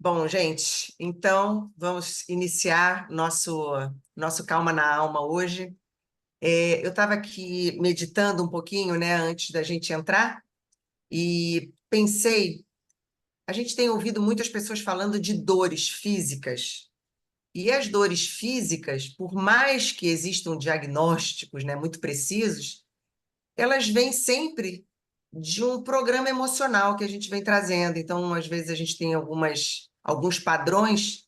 Bom, gente, então vamos iniciar nosso Calma na Alma hoje. Eu estava aqui meditando um pouquinho, né, antes da gente entrar, e pensei, a gente tem ouvido muitas pessoas falando de dores físicas, e as dores físicas, por mais que existam diagnósticos, né, muito precisos, elas vêm sempre de um programa emocional que a gente vem trazendo. Então, às vezes, a gente tem alguns padrões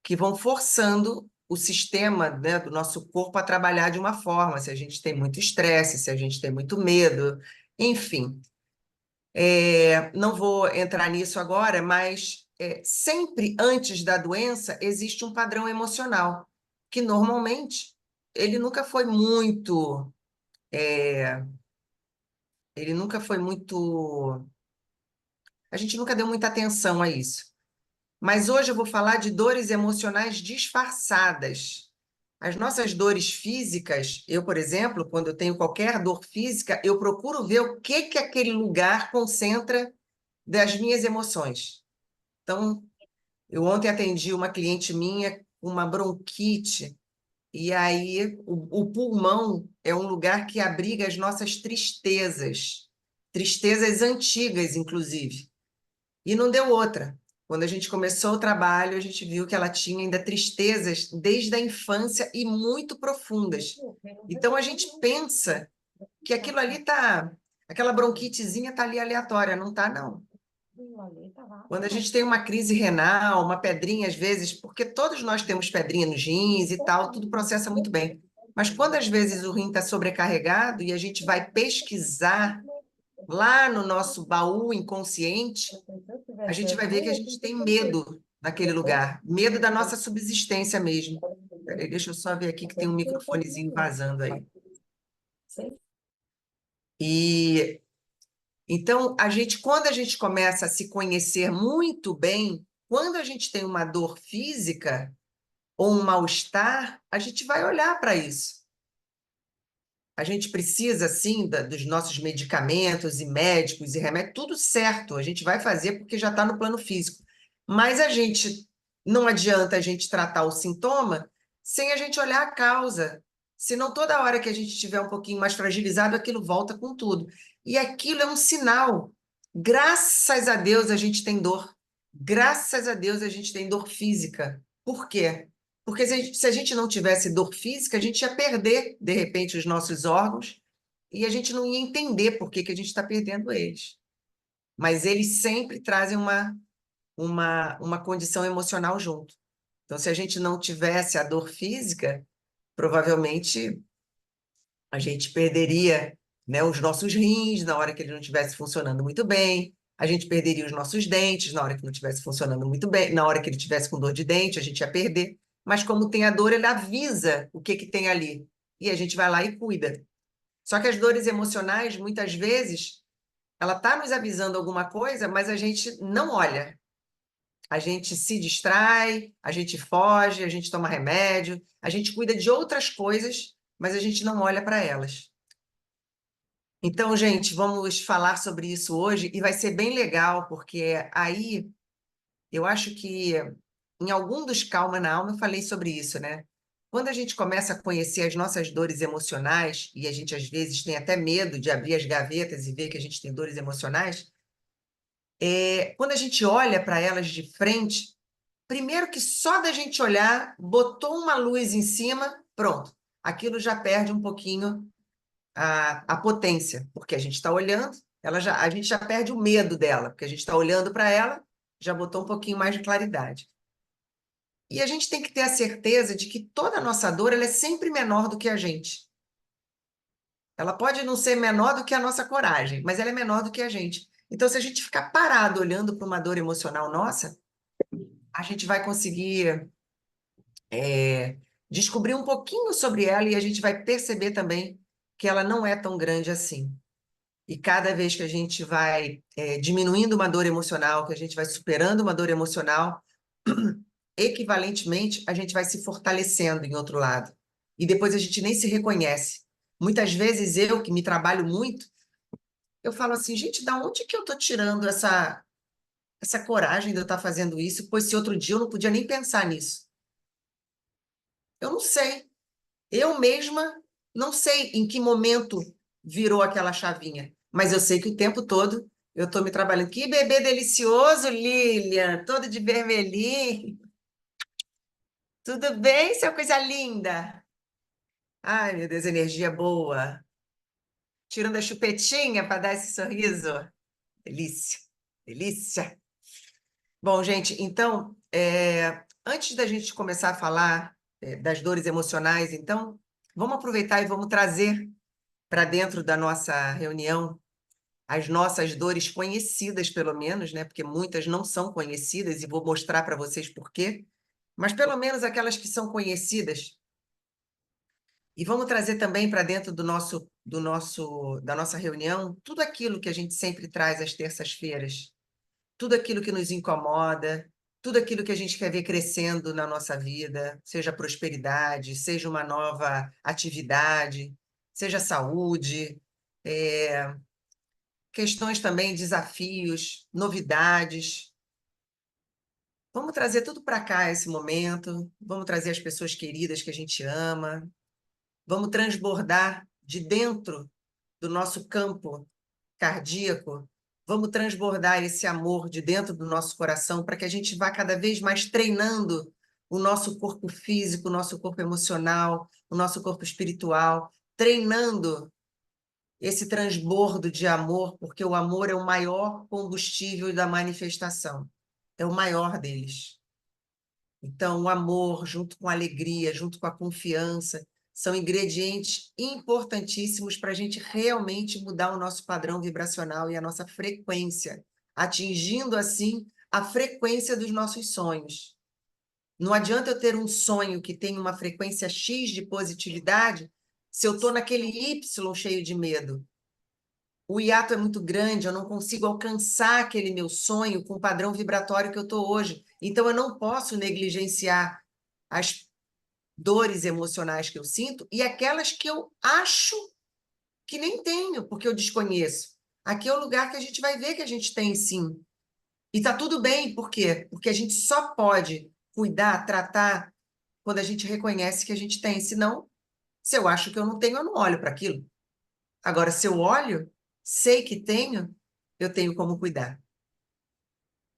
que vão forçando o sistema, né, do nosso corpo a trabalhar de uma forma, se a gente tem muito estresse, se a gente tem muito medo, enfim. Não vou entrar nisso agora, mas sempre antes da doença existe um padrão emocional, que normalmente ele nunca foi muito, é, ele nunca foi muito, a gente nunca deu muita atenção a isso. Mas hoje eu vou falar de dores emocionais disfarçadas. As nossas dores físicas, eu, por exemplo, quando eu tenho qualquer dor física, eu procuro ver o que que aquele lugar concentra das minhas emoções. Então, eu ontem atendi uma cliente minha com uma bronquite, e aí o pulmão é um lugar que abriga as nossas tristezas, tristezas antigas, inclusive. E não deu outra. Quando a gente começou o trabalho, a gente viu que ela tinha ainda tristezas desde a infância e muito profundas. Então a gente pensa que aquilo ali tá, aquela bronquitezinha tá ali aleatória, não tá, não. Quando a gente tem uma crise renal, uma pedrinha às vezes, porque todos nós temos pedrinha nos rins e tal, tudo processa muito bem. Mas quando às vezes o rim está sobrecarregado e a gente vai pesquisar lá no nosso baú inconsciente, a gente vai ver que a gente tem medo daquele lugar, medo da nossa subsistência mesmo. Peraí, deixa eu só ver aqui que tem um microfonezinho vazando aí. E então, quando a gente começa a se conhecer muito bem, quando a gente tem uma dor física ou um mal-estar, a gente vai olhar para isso. A gente precisa, sim, dos nossos medicamentos e médicos e remédios, tudo certo, a gente vai fazer porque já está no plano físico. Mas não adianta a gente tratar o sintoma sem a gente olhar a causa. Senão, toda hora que a gente estiver um pouquinho mais fragilizado, aquilo volta com tudo. E aquilo é um sinal. Graças a Deus a gente tem dor. Graças a Deus a gente tem dor física. Por quê? Porque se a gente não tivesse dor física, a gente ia perder, de repente, os nossos órgãos e a gente não ia entender por que que a gente está perdendo eles. Mas eles sempre trazem uma condição emocional junto. Então, se a gente não tivesse a dor física, provavelmente a gente perderia, né, os nossos rins na hora que ele não estivesse funcionando muito bem, a gente perderia os nossos dentes na hora que não estivesse funcionando muito bem, na hora que ele estivesse com dor de dente, a gente ia perder. Mas como tem a dor, ele avisa o que que tem ali. E a gente vai lá e cuida. Só que as dores emocionais, muitas vezes, ela está nos avisando alguma coisa, mas a gente não olha. A gente se distrai, a gente foge, a gente toma remédio, a gente cuida de outras coisas, mas a gente não olha para elas. Então, gente, vamos falar sobre isso hoje e vai ser bem legal, porque aí eu acho que em algum dos Calma na Alma eu falei sobre isso, né? Quando a gente começa a conhecer as nossas dores emocionais, e a gente às vezes tem até medo de abrir as gavetas e ver que a gente tem dores emocionais, quando a gente olha para elas de frente, primeiro que só da gente olhar, botou uma luz em cima, pronto, aquilo já perde um pouquinho a potência, porque a gente está olhando, a gente já perde o medo dela, porque a gente está olhando para ela, já botou um pouquinho mais de claridade. E a gente tem que ter a certeza de que toda a nossa dor ela é sempre menor do que a gente. Ela pode não ser menor do que a nossa coragem, mas ela é menor do que a gente. Então, se a gente ficar parado olhando para uma dor emocional nossa, a gente vai conseguir descobrir um pouquinho sobre ela e a gente vai perceber também que ela não é tão grande assim. E cada vez que a gente vai diminuindo uma dor emocional, que a gente vai superando uma dor emocional, equivalentemente, a gente vai se fortalecendo em outro lado. E depois a gente nem se reconhece. Muitas vezes eu, que me trabalho muito, eu falo assim, gente, da onde que eu estou tirando essa coragem de eu estar fazendo isso, pois se outro dia eu não podia nem pensar nisso. Eu não sei. Eu mesma não sei em que momento virou aquela chavinha, mas eu sei que o tempo todo eu estou me trabalhando. Que bebê delicioso, Lilian, todo de vermelhinho. Tudo bem, seu coisa linda? Ai, meu Deus, energia boa. Tirando a chupetinha para dar esse sorriso. Delícia, delícia. Bom, gente, então, antes da gente começar a falar, das dores emocionais, então, vamos aproveitar e vamos trazer para dentro da nossa reunião as nossas dores conhecidas, pelo menos, né? Porque muitas não são conhecidas e vou mostrar para vocês por quê. Mas pelo menos aquelas que são conhecidas. E vamos trazer também para dentro da nossa reunião tudo aquilo que a gente sempre traz às terças-feiras, tudo aquilo que nos incomoda, tudo aquilo que a gente quer ver crescendo na nossa vida, seja prosperidade, seja uma nova atividade, seja saúde, é, questões também, desafios, novidades. Vamos trazer tudo para cá esse momento, vamos trazer as pessoas queridas que a gente ama, vamos transbordar de dentro do nosso campo cardíaco, vamos transbordar esse amor de dentro do nosso coração para que a gente vá cada vez mais treinando o nosso corpo físico, o nosso corpo emocional, o nosso corpo espiritual, treinando esse transbordo de amor, porque o amor é o maior combustível da manifestação, é o maior deles. Então, o amor, junto com a alegria, junto com a confiança, são ingredientes importantíssimos para a gente realmente mudar o nosso padrão vibracional e a nossa frequência, atingindo assim a frequência dos nossos sonhos. Não adianta eu ter um sonho que tem uma frequência X de positividade se eu estou naquele Y cheio de medo. O hiato é muito grande, eu não consigo alcançar aquele meu sonho com o padrão vibratório que eu estou hoje. Então, eu não posso negligenciar as dores emocionais que eu sinto e aquelas que eu acho que nem tenho, porque eu desconheço. Aqui é o lugar que a gente vai ver que a gente tem sim. E tá tudo bem, por quê? Porque a gente só pode cuidar, tratar, quando a gente reconhece que a gente tem. Senão, se eu acho que eu não tenho, eu não olho para aquilo. Agora, se eu olho, sei que eu tenho como cuidar.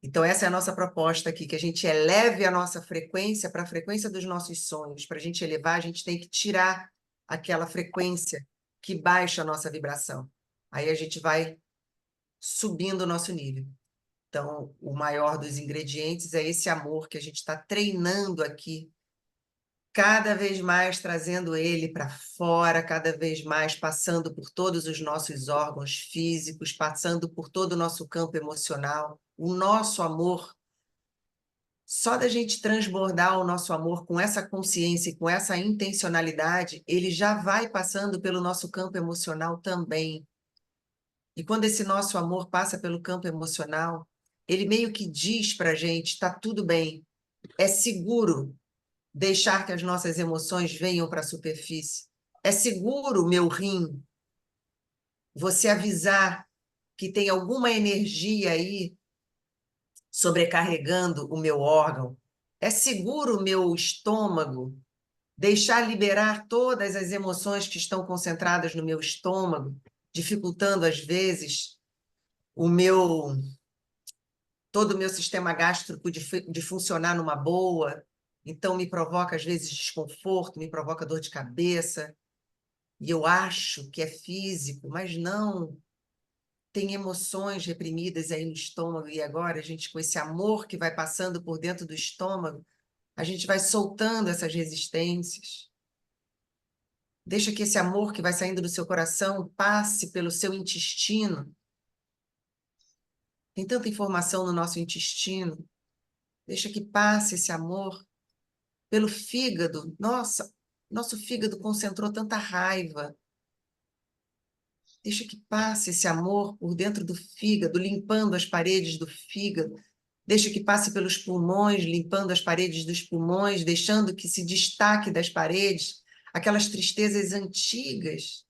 Então, essa é a nossa proposta aqui, que a gente eleve a nossa frequência para a frequência dos nossos sonhos. Para a gente elevar, a gente tem que tirar aquela frequência que baixa a nossa vibração. Aí a gente vai subindo o nosso nível. Então, o maior dos ingredientes é esse amor que a gente está treinando aqui, cada vez mais trazendo ele para fora, cada vez mais passando por todos os nossos órgãos físicos, passando por todo o nosso campo emocional. O nosso amor, só da gente transbordar o nosso amor com essa consciência e com essa intencionalidade, ele já vai passando pelo nosso campo emocional também. E quando esse nosso amor passa pelo campo emocional, ele meio que diz para a gente: está tudo bem, é seguro deixar que as nossas emoções venham para a superfície. É seguro, meu rim, você avisar que tem alguma energia aí sobrecarregando o meu órgão. É seguro o meu estômago deixar liberar todas as emoções que estão concentradas no meu estômago, dificultando às vezes o meu todo o meu sistema gástrico de funcionar numa boa. Então me provoca às vezes desconforto, me provoca dor de cabeça, e eu acho que é físico, mas não. Tem emoções reprimidas aí no estômago, e agora a gente, com esse amor que vai passando por dentro do estômago, a gente vai soltando essas resistências. Deixa que esse amor que vai saindo do seu coração passe pelo seu intestino. Tem tanta informação no nosso intestino. Deixa que passe esse amor pelo fígado. Nossa, nosso fígado concentrou tanta raiva. Deixa que passe esse amor por dentro do fígado, limpando as paredes do fígado. Deixa que passe pelos pulmões, limpando as paredes dos pulmões, deixando que se destaque das paredes aquelas tristezas antigas,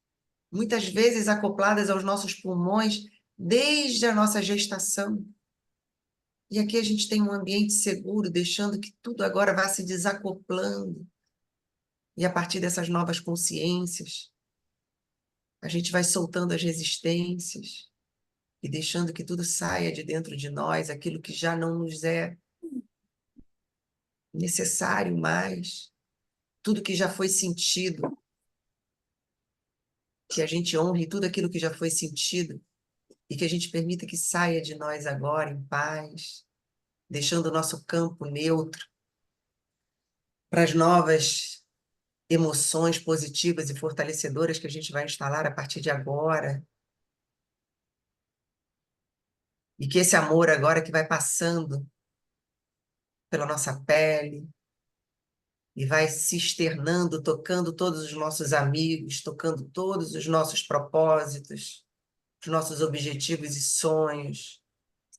muitas vezes acopladas aos nossos pulmões desde a nossa gestação. E aqui a gente tem um ambiente seguro, deixando que tudo agora vá se desacoplando. E a partir dessas novas consciências, a gente vai soltando as resistências e deixando que tudo saia de dentro de nós, aquilo que já não nos é necessário mais, tudo que já foi sentido, que a gente honre tudo aquilo que já foi sentido e que a gente permita que saia de nós agora em paz, deixando o nosso campo neutro para as novas emoções positivas e fortalecedoras que a gente vai instalar a partir de agora. E que esse amor agora que vai passando pela nossa pele e vai se externando, tocando todos os nossos amigos, tocando todos os nossos propósitos, os nossos objetivos e sonhos,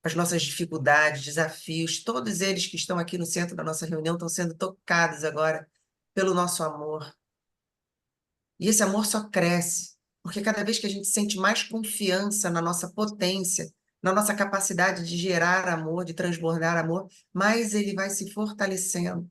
as nossas dificuldades, desafios, todos eles que estão aqui no centro da nossa reunião estão sendo tocados agora pelo nosso amor. E esse amor só cresce, porque cada vez que a gente sente mais confiança na nossa potência, na nossa capacidade de gerar amor, de transbordar amor, mais ele vai se fortalecendo.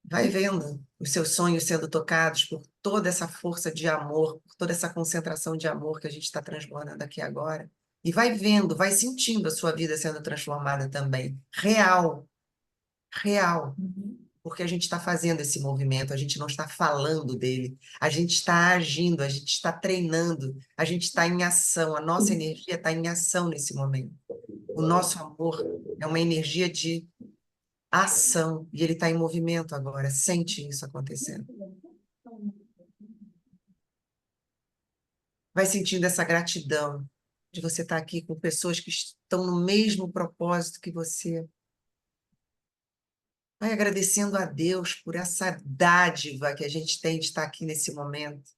Vai vendo os seus sonhos sendo tocados por toda essa força de amor, por toda essa concentração de amor que a gente está transbordando aqui agora. E vai vendo, vai sentindo a sua vida sendo transformada também. Real, real. Porque a gente está fazendo esse movimento, a gente não está falando dele, a gente está agindo, a gente está treinando, a gente está em ação, a nossa energia está em ação nesse momento. O nosso amor é uma energia de ação e ele está em movimento agora. Sente isso acontecendo. Vai sentindo essa gratidão de você estar aqui com pessoas que estão no mesmo propósito que você. Vai agradecendo a Deus por essa dádiva que a gente tem de estar aqui nesse momento.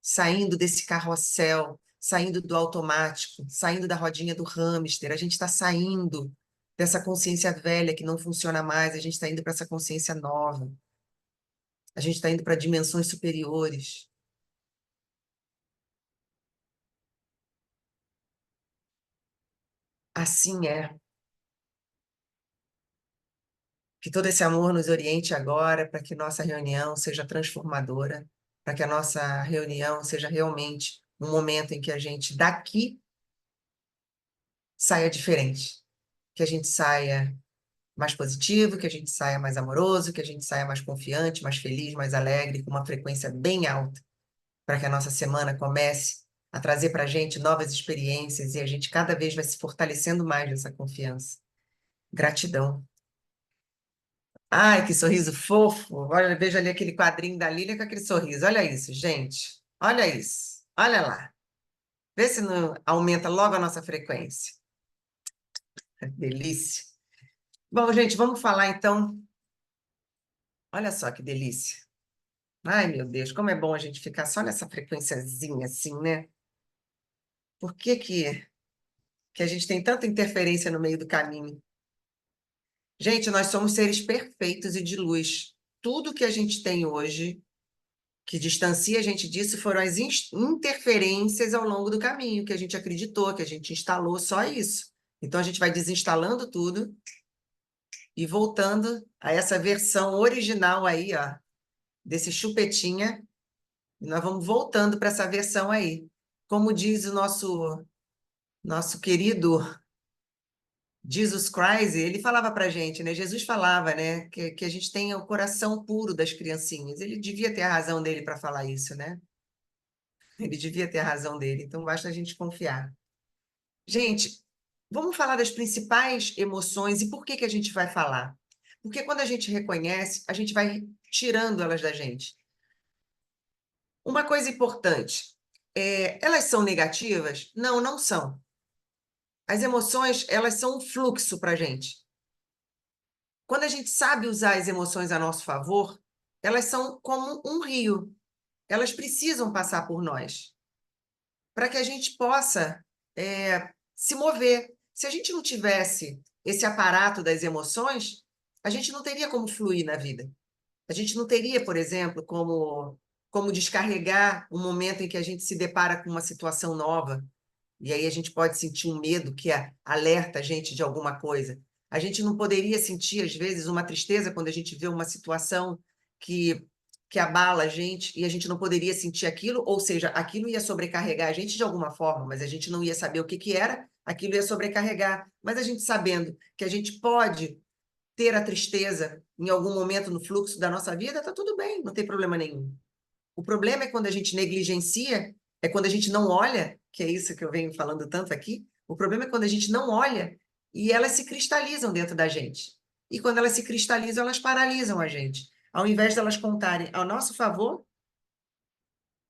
Saindo desse carrossel, saindo do automático, saindo da rodinha do hamster. A gente está saindo dessa consciência velha que não funciona mais, a gente está indo para essa consciência nova. A gente está indo para dimensões superiores. Assim é. Que todo esse amor nos oriente agora para que nossa reunião seja transformadora, para que a nossa reunião seja realmente um momento em que a gente daqui saia diferente, que a gente saia mais positivo, que a gente saia mais amoroso, que a gente saia mais confiante, mais feliz, mais alegre, com uma frequência bem alta, para que a nossa semana comece a trazer para a gente novas experiências e a gente cada vez vai se fortalecendo mais nessa confiança. Gratidão. Ai, que sorriso fofo. Olha, veja ali aquele quadrinho da Lília com aquele sorriso. Olha isso, gente. Olha isso. Olha lá. Vê se não aumenta logo a nossa frequência. Delícia. Bom, gente, vamos falar então. Olha só que delícia. Ai, meu Deus, como é bom a gente ficar só nessa frequenciazinha assim, né? Por que que a gente tem tanta interferência no meio do caminho? Gente, nós somos seres perfeitos e de luz. Tudo que a gente tem hoje que distancia a gente disso foram as interferências ao longo do caminho, que a gente acreditou, que a gente instalou, só isso. Então a gente vai desinstalando tudo e voltando a essa versão original aí, ó, desse chupetinha, e nós vamos voltando para essa versão aí. Como diz o nosso querido Jesus Christ, ele falava para a gente, né? Jesus falava, né? Que a gente tenha o coração puro das criancinhas. Ele devia ter a razão dele para falar isso, né? Ele devia ter a razão dele, então basta a gente confiar. Gente, vamos falar das principais emoções e por que que a gente vai falar? Porque quando a gente reconhece, a gente vai tirando elas da gente. Uma coisa importante, elas são negativas? Não, não são. As emoções, elas são um fluxo para a gente. Quando a gente sabe usar as emoções a nosso favor, elas são como um rio. Elas precisam passar por nós para que a gente possa se mover. Se a gente não tivesse esse aparato das emoções, a gente não teria como fluir na vida. A gente não teria, por exemplo, como como descarregar o momento em que a gente se depara com uma situação nova. E aí a gente pode sentir um medo que alerta a gente de alguma coisa. A gente não poderia sentir, às vezes, uma tristeza quando a gente vê uma situação que, que abala a gente e a gente não poderia sentir aquilo, ou seja, aquilo ia sobrecarregar a gente de alguma forma, mas a gente não ia saber o que que era, aquilo ia sobrecarregar. Mas a gente sabendo que a gente pode ter a tristeza em algum momento no fluxo da nossa vida, está tudo bem, não tem problema nenhum. O problema é quando a gente negligencia, é quando a gente não olha, que é isso que eu venho falando tanto aqui. O problema é quando a gente não olha e elas se cristalizam dentro da gente. E quando elas se cristalizam, elas paralisam a gente. Ao invés de elas contarem ao nosso favor,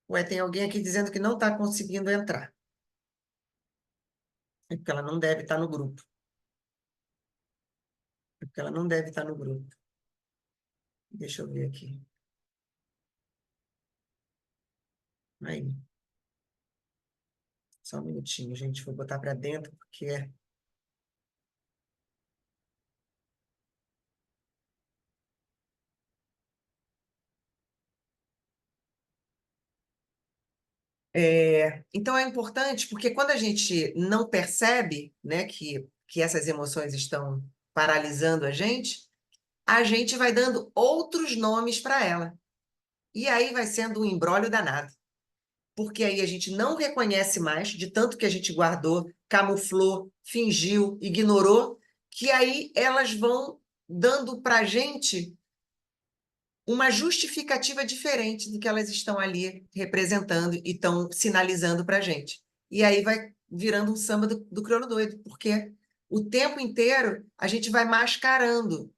ué, tem alguém aqui dizendo que não está conseguindo entrar. É porque ela não deve estar no grupo. É porque ela não deve estar no grupo. Deixa eu ver aqui. Aí, só um minutinho, gente. Vou botar para dentro, porque então é importante, porque quando a gente não percebe, né, que essas emoções estão paralisando a gente vai dando outros nomes para ela. E aí vai sendo um imbróglio danado. Porque aí a gente não reconhece mais, de tanto que a gente guardou, camuflou, fingiu, ignorou, que aí elas vão dando para a gente uma justificativa diferente do que elas estão ali representando e estão sinalizando para a gente. E aí vai virando um samba do crioulo doido, porque o tempo inteiro a gente vai mascarando.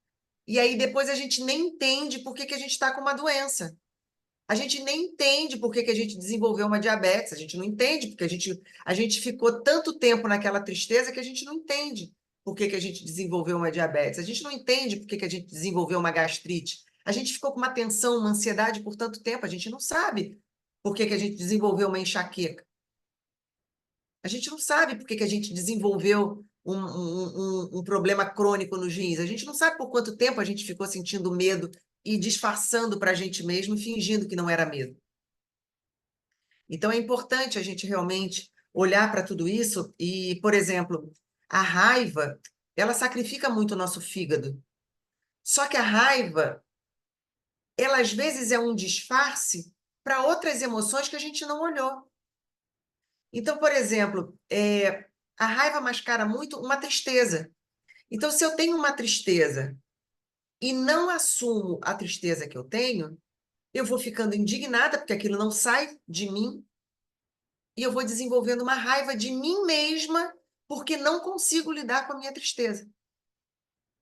E aí depois a gente nem entende por que que a gente está com uma doença. A gente nem entende por que que a gente desenvolveu uma diabetes, a gente não entende, porque a gente ficou tanto tempo naquela tristeza que a gente não entende por que que a gente desenvolveu uma diabetes, a gente não entende por que que a gente desenvolveu uma gastrite, a gente ficou com uma tensão, uma ansiedade por tanto tempo, a gente não sabe por que que a gente desenvolveu uma enxaqueca, a gente não sabe por que que a gente desenvolveu um problema crônico nos rins, a gente não sabe por quanto tempo a gente ficou sentindo medo e disfarçando para a gente mesmo, fingindo que não era medo. Então, é importante a gente realmente olhar para tudo isso e, por exemplo, a raiva, ela sacrifica muito o nosso fígado. Só que a raiva, ela às vezes é um disfarce para outras emoções que a gente não olhou. Então, por exemplo, a raiva mascara muito uma tristeza. Então, se eu tenho uma tristeza e não assumo a tristeza que eu vou ficando indignada porque aquilo não sai de mim, e eu vou desenvolvendo uma raiva de mim mesma porque não consigo lidar com a minha tristeza.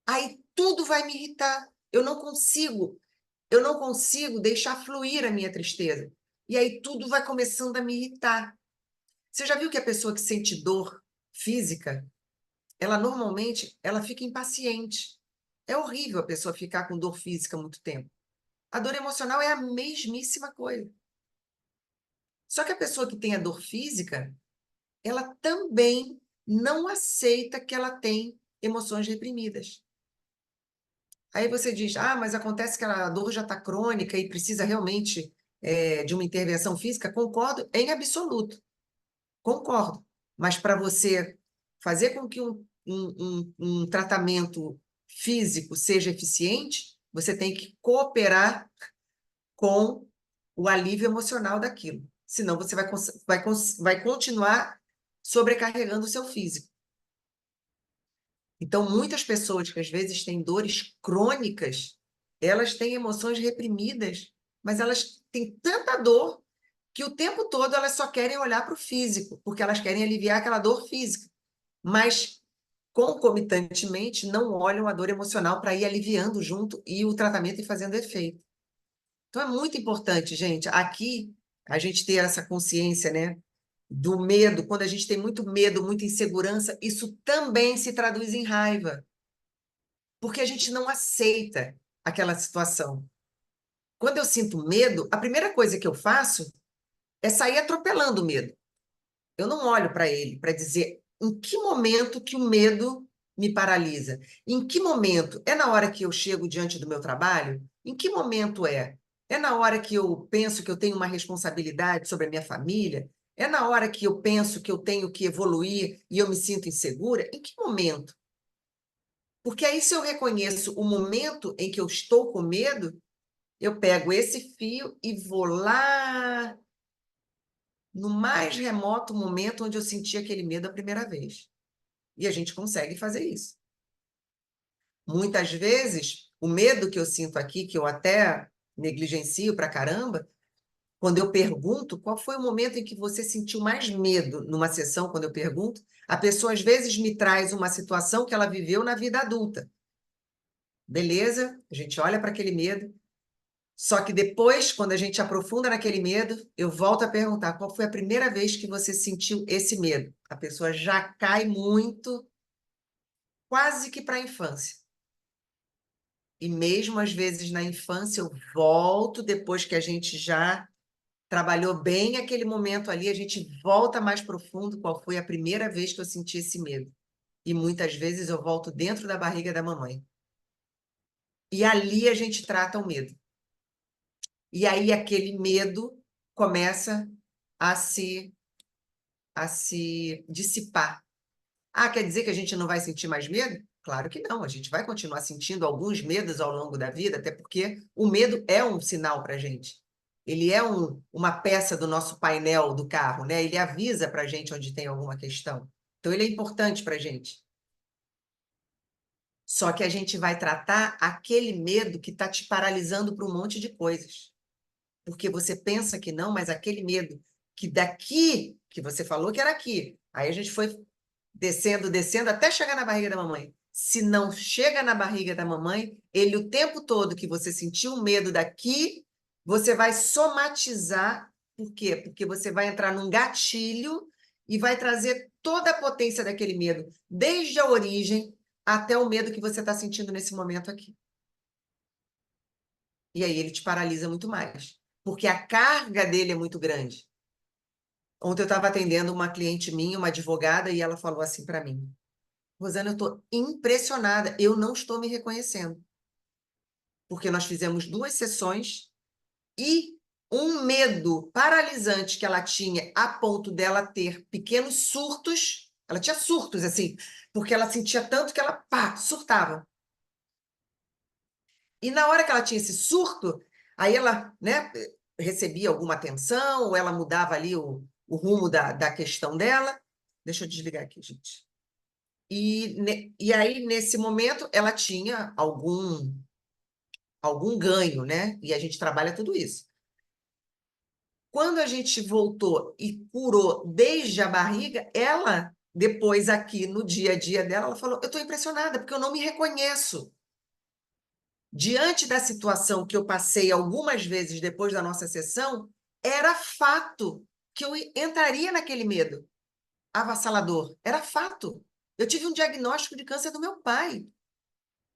Aí tudo vai me irritar. Eu não consigo deixar fluir a minha tristeza. E aí tudo vai começando a me irritar. Você já viu que a pessoa que sente dor física, ela normalmente ela fica impaciente. É horrível a pessoa ficar com dor física muito tempo. A dor emocional é a mesmíssima coisa. Só que a pessoa que tem a dor física, ela também não aceita que ela tem emoções reprimidas. Aí você diz, ah, mas acontece que a dor já está crônica e precisa realmente de uma intervenção física. Concordo em absoluto, concordo. Mas para você fazer com que um tratamento físico seja eficiente, você tem que cooperar com o alívio emocional daquilo. Senão você vai continuar sobrecarregando o seu físico. Então, muitas pessoas que às vezes têm dores crônicas, elas têm emoções reprimidas, mas elas têm tanta dor que o tempo todo elas só querem olhar para o físico, porque elas querem aliviar aquela dor física. Mas, concomitantemente, não olham a dor emocional para ir aliviando junto e o tratamento ir fazendo efeito. Então, é muito importante, gente, aqui a gente ter essa consciência, né? Do medo, quando a gente tem muito medo, muita insegurança, isso também se traduz em raiva, porque a gente não aceita aquela situação. Quando eu sinto medo, a primeira coisa que eu faço é sair atropelando o medo. Eu não olho para ele para dizer em que momento que o medo me paralisa. Em que momento? É na hora que eu chego diante do meu trabalho? Em que momento é? É na hora que eu penso que eu tenho uma responsabilidade sobre a minha família? É na hora que eu penso que eu tenho que evoluir e eu me sinto insegura? Em que momento? Porque aí, se eu reconheço o momento em que eu estou com medo, eu pego esse fio e vou lá no mais remoto momento onde eu senti aquele medo a primeira vez. E a gente consegue fazer isso. Muitas vezes, o medo que eu sinto aqui, que eu até negligencio pra caramba, quando eu pergunto qual foi o momento em que você sentiu mais medo numa sessão, quando eu pergunto, a pessoa às vezes me traz uma situação que ela viveu na vida adulta. Beleza, a gente olha para aquele medo, só que depois, quando a gente aprofunda naquele medo, eu volto a perguntar qual foi a primeira vez que você sentiu esse medo. A pessoa já cai muito, quase que para a infância. E mesmo às vezes na infância, eu volto depois que a gente já trabalhou bem aquele momento ali, a gente volta mais profundo qual foi a primeira vez que eu senti esse medo. E muitas vezes eu volto dentro da barriga da mamãe. E ali a gente trata o medo. E aí aquele medo começa a se dissipar. Ah, quer dizer que a gente não vai sentir mais medo? Claro que não, a gente vai continuar sentindo alguns medos ao longo da vida, até porque o medo é um sinal para a gente. Ele é uma peça do nosso painel do carro, né? Ele avisa para a gente onde tem alguma questão. Então, ele é importante para a gente. Só que a gente vai tratar aquele medo que está te paralisando para um monte de coisas. Porque você pensa que não, mas aquele medo que daqui, que você falou que era aqui, aí a gente foi descendo, descendo, até chegar na barriga da mamãe. Se não chega na barriga da mamãe, ele o tempo todo que você sentiu medo daqui, você vai somatizar. Por quê? Porque você vai entrar num gatilho e vai trazer toda a potência daquele medo, desde a origem até o medo que você está sentindo nesse momento aqui. E aí ele te paralisa muito mais, porque a carga dele é muito grande. Ontem eu estava atendendo uma cliente minha, uma advogada, e ela falou assim para mim: Rosana, eu estou impressionada, eu não estou me reconhecendo. Porque nós fizemos 2 sessões e um medo paralisante que ela tinha a ponto dela ter pequenos surtos. Ela tinha surtos, assim, porque ela sentia tanto que ela, pá, surtava. E na hora que ela tinha esse surto, aí ela, né, recebia alguma atenção, ou ela mudava ali o rumo da questão dela. Deixa eu desligar aqui, gente. E aí, nesse momento, ela tinha algum ganho, né? E a gente trabalha tudo isso. Quando a gente voltou e curou desde a barriga, ela, depois aqui no dia a dia dela, ela falou: Eu estou impressionada, porque eu não me reconheço. Diante da situação que eu passei algumas vezes depois da nossa sessão, era fato que eu entraria naquele medo avassalador. Era fato. Eu tive um diagnóstico de câncer do meu pai.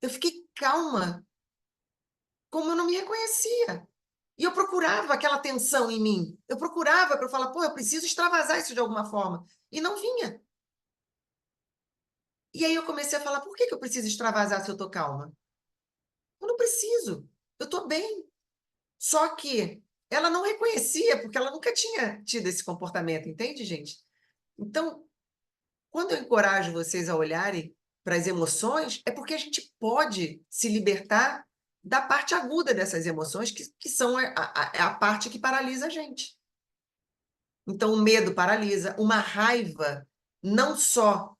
Eu fiquei calma, como eu não me reconhecia. E eu procurava aquela tensão em mim. Eu procurava para falar, pô, eu preciso extravasar isso de alguma forma. E não vinha. E aí eu comecei a falar, por que que eu preciso extravasar se eu estou calma? Eu não preciso. Eu estou bem. Só que ela não reconhecia, porque ela nunca tinha tido esse comportamento, entende, gente? Então, quando eu encorajo vocês a olharem para as emoções, é porque a gente pode se libertar da parte aguda dessas emoções, que são a parte que paralisa a gente. Então, o medo paralisa, uma raiva não só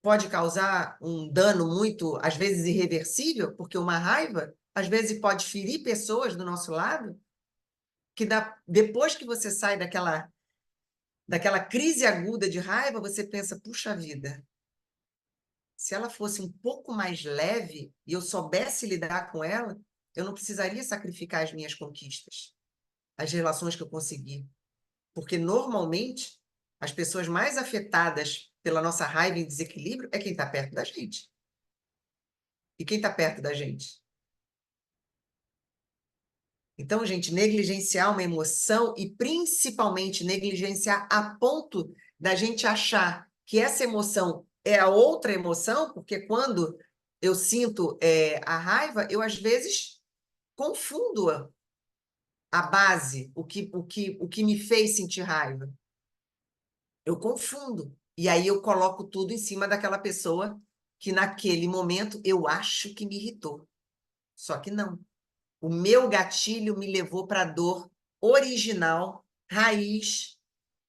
pode causar um dano muito, às vezes, irreversível, porque uma raiva, às vezes, pode ferir pessoas do nosso lado, que depois que você sai daquela crise aguda de raiva, você pensa, puxa vida, se ela fosse um pouco mais leve e eu soubesse lidar com ela, eu não precisaria sacrificar as minhas conquistas, as relações que eu consegui. Porque, normalmente, as pessoas mais afetadas pela nossa raiva e desequilíbrio é quem está perto da gente. E quem está perto da gente? Então, gente, negligenciar uma emoção e, principalmente, negligenciar a ponto da gente achar que essa emoção é a outra emoção, porque quando eu sinto a raiva, eu, às vezes, confundo-a a base, o que me fez sentir raiva. Eu confundo. E aí eu coloco tudo em cima daquela pessoa que naquele momento eu acho que me irritou. Só que não. O meu gatilho me levou para a dor original, raiz,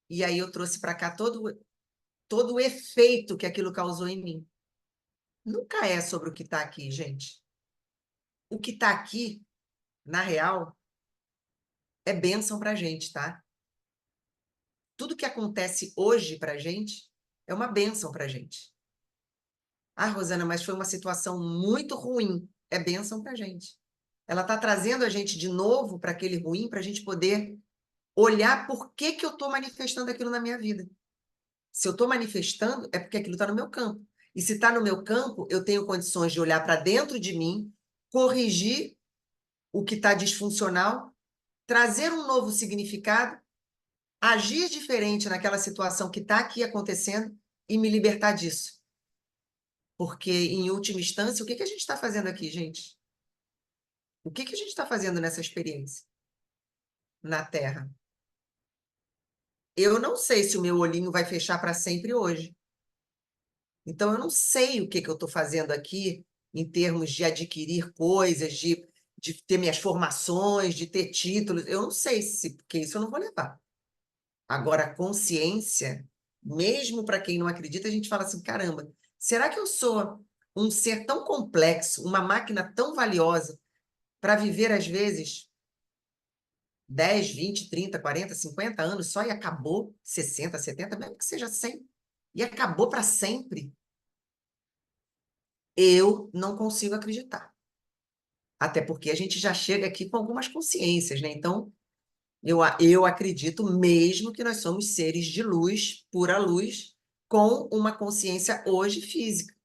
e aí eu trouxe para cá todo o efeito que aquilo causou em mim. Nunca é sobre o que está aqui, gente. O que está aqui, na real, é bênção para a gente, tá? Tudo que acontece hoje para a gente é uma bênção para a gente. Ah, Rosana, mas foi uma situação muito ruim. É bênção para a gente. Ela está trazendo a gente de novo para aquele ruim, para a gente poder olhar por que que eu estou manifestando aquilo na minha vida. Se eu estou manifestando, é porque aquilo está no meu campo. E se está no meu campo, eu tenho condições de olhar para dentro de mim, corrigir o que está disfuncional, trazer um novo significado, agir diferente naquela situação que está aqui acontecendo e me libertar disso. Porque, em última instância, o que que a gente está fazendo aqui, gente? O que que a gente está fazendo nessa experiência na Terra? Eu não sei se o meu olhinho vai fechar para sempre hoje. Então, eu não sei o que que eu estou fazendo aqui em termos de adquirir coisas, de ter minhas formações, de ter títulos. Eu não sei se, porque isso eu não vou levar. Agora, a consciência, mesmo para quem não acredita, a gente fala assim: caramba, será que eu sou um ser tão complexo, uma máquina tão valiosa para viver, às vezes, 10, 20, 30, 40, 50 anos só e acabou? 60, 70, mesmo que seja 100, e acabou para sempre? Eu não consigo acreditar. Até porque a gente já chega aqui com algumas consciências, né? Então, eu acredito mesmo que nós somos seres de luz, pura luz, com uma consciência hoje física.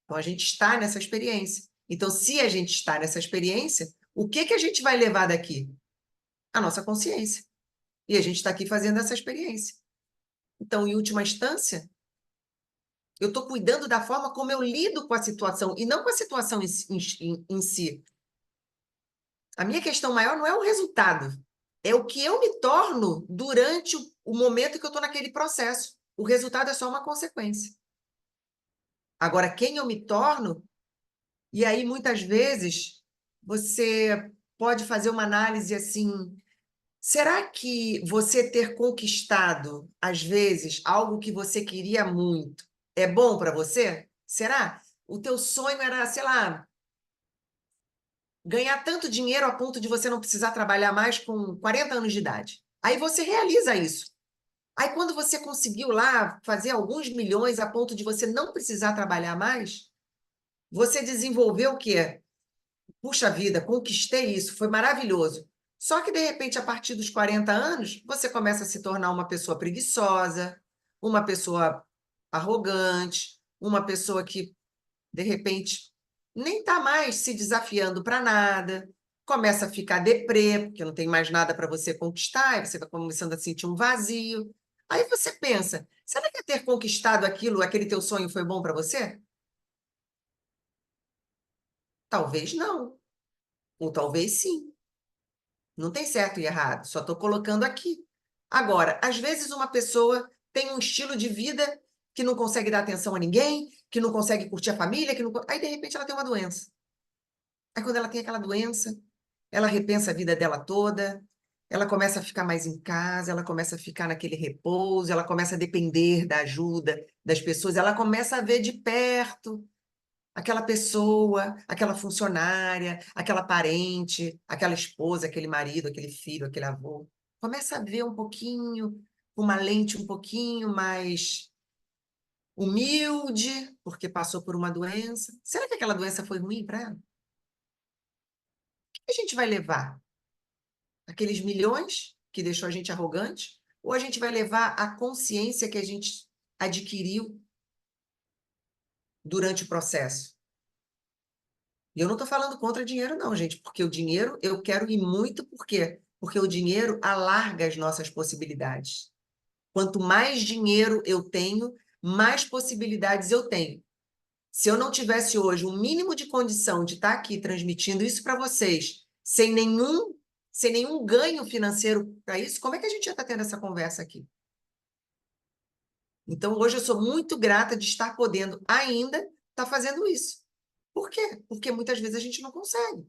Então, a gente está nessa experiência. Então, se a gente está nessa experiência, o que que a gente vai levar daqui? A nossa consciência. E a gente está aqui fazendo essa experiência. Então, em última instância, eu estou cuidando da forma como eu lido com a situação, e não com a situação em si. A minha questão maior não é o resultado, é o que eu me torno durante o momento que eu estou naquele processo. O resultado é só uma consequência. Agora, quem eu me torno, e aí muitas vezes você pode fazer uma análise assim: será que você ter conquistado, às vezes, algo que você queria muito, é bom para você? Será? O teu sonho era, sei lá, ganhar tanto dinheiro a ponto de você não precisar trabalhar mais com 40 anos de idade. Aí você realiza isso. Aí quando você conseguiu lá fazer alguns milhões a ponto de você não precisar trabalhar mais, você desenvolveu o quê? Puxa vida, conquistei isso, foi maravilhoso. Só que, de repente, a partir dos 40 anos, você começa a se tornar uma pessoa preguiçosa, uma pessoa arrogante, uma pessoa que, de repente, nem está mais se desafiando para nada, começa a ficar deprê, porque não tem mais nada para você conquistar, e você vai começando a sentir um vazio. Aí você pensa, será que ter conquistado aquilo, aquele teu sonho foi bom para você? Talvez não, ou talvez sim. Não tem certo e errado, só estou colocando aqui. Agora, às vezes uma pessoa tem um estilo de vida que não consegue dar atenção a ninguém, que não consegue curtir a família, que não... aí de repente ela tem uma doença. Aí quando ela tem aquela doença, ela repensa a vida dela toda, ela começa a ficar mais em casa, ela começa a ficar naquele repouso, ela começa a depender da ajuda das pessoas, ela começa a ver de perto aquela pessoa, aquela funcionária, aquela parente, aquela esposa, aquele marido, aquele filho, aquele avô. Começa a ver um pouquinho, com uma lente um pouquinho mais humilde, porque passou por uma doença. Será que aquela doença foi ruim para ela? O que a gente vai levar? Aqueles milhões que deixou a gente arrogante? Ou a gente vai levar a consciência que a gente adquiriu durante o processo? E eu não estou falando contra dinheiro, não, gente, porque o dinheiro eu quero ir muito, por quê? Porque o dinheiro alarga as nossas possibilidades. Quanto mais dinheiro eu tenho, mais possibilidades eu tenho. Se eu não tivesse hoje um mínimo de condição de estar aqui transmitindo isso para vocês, sem nenhum ganho financeiro para isso, como é que a gente já está tendo essa conversa aqui? Então, hoje eu sou muito grata de estar podendo ainda estar fazendo isso. Por quê? Porque muitas vezes a gente não consegue.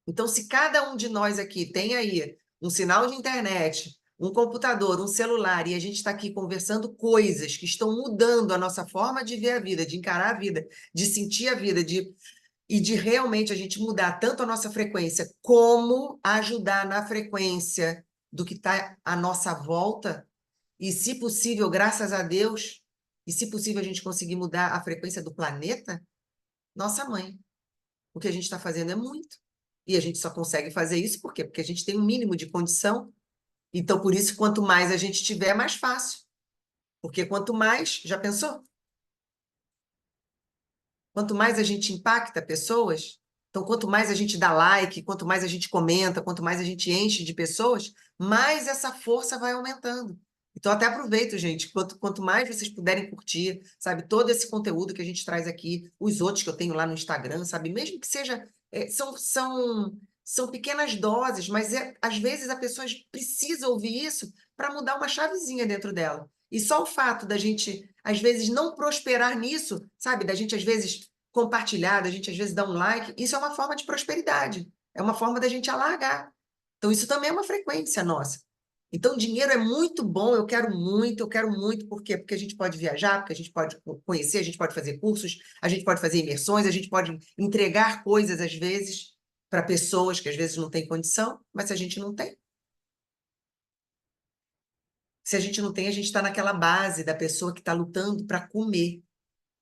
Então, se cada um de nós aqui tem aí um sinal de internet, um computador, um celular, e a gente está aqui conversando coisas que estão mudando a nossa forma de ver a vida, de encarar a vida, de sentir a vida, e de realmente a gente mudar tanto a nossa frequência, como ajudar na frequência do que está à nossa volta, e se possível, graças a Deus, e se possível a gente conseguir mudar a frequência do planeta, nossa mãe. O que a gente está fazendo é muito. E a gente só consegue fazer isso por quê? Porque a gente tem um mínimo de condição. Então, por isso, quanto mais a gente tiver, mais fácil. Porque quanto mais, já pensou? Quanto mais a gente impacta pessoas, então quanto mais a gente dá like, quanto mais a gente comenta, quanto mais a gente enche de pessoas, mais essa força vai aumentando. Então até aproveito, gente, quanto mais vocês puderem curtir, sabe, todo esse conteúdo que a gente traz aqui, os outros que eu tenho lá no Instagram, sabe, mesmo que seja, são pequenas doses, mas às vezes a pessoa precisa ouvir isso para mudar uma chavezinha dentro dela. E só o fato da gente, às vezes, não prosperar nisso, sabe? Da gente, às vezes, compartilhar, da gente, às vezes, dar um like, isso é uma forma de prosperidade. É uma forma da gente alargar. Então, isso também é uma frequência nossa. Então, dinheiro é muito bom, eu quero muito, por quê? Porque a gente pode viajar, porque a gente pode conhecer, a gente pode fazer cursos, a gente pode fazer imersões, a gente pode entregar coisas, às vezes, para pessoas que às vezes não têm condição, mas se a gente não tem, se a gente não tem, a gente está naquela base da pessoa que está lutando para comer.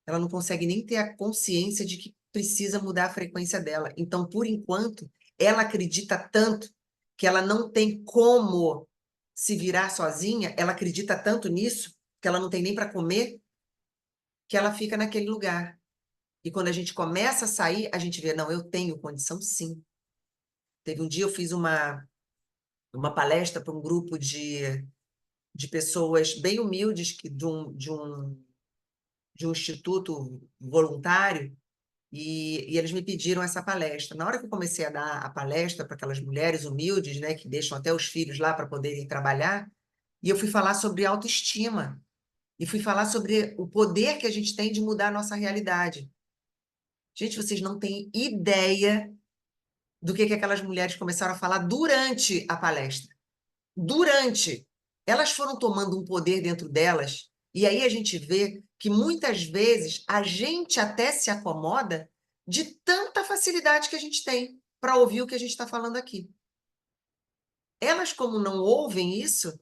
Ela não consegue nem ter a consciência de que precisa mudar a frequência dela. Então, por enquanto, ela acredita tanto que ela não tem como se virar sozinha, ela acredita tanto nisso, que ela não tem nem para comer, que ela fica naquele lugar. E quando a gente começa a sair, a gente vê, não, eu tenho condição sim. Teve um dia eu fiz uma palestra para um grupo de pessoas bem humildes que, de um instituto voluntário, e eles me pediram essa palestra. Na hora que eu comecei a dar a palestra para aquelas mulheres humildes, né, que deixam até os filhos lá para poderem trabalhar, e eu fui falar sobre autoestima, e fui falar sobre o poder que a gente tem de mudar a nossa realidade. Gente, vocês não têm ideia do que aquelas mulheres começaram a falar durante a palestra. Durante. Elas foram tomando um poder dentro delas, e aí a gente vê que muitas vezes a gente até se acomoda de tanta facilidade que a gente tem para ouvir o que a gente está falando aqui. Elas, como não ouvem isso,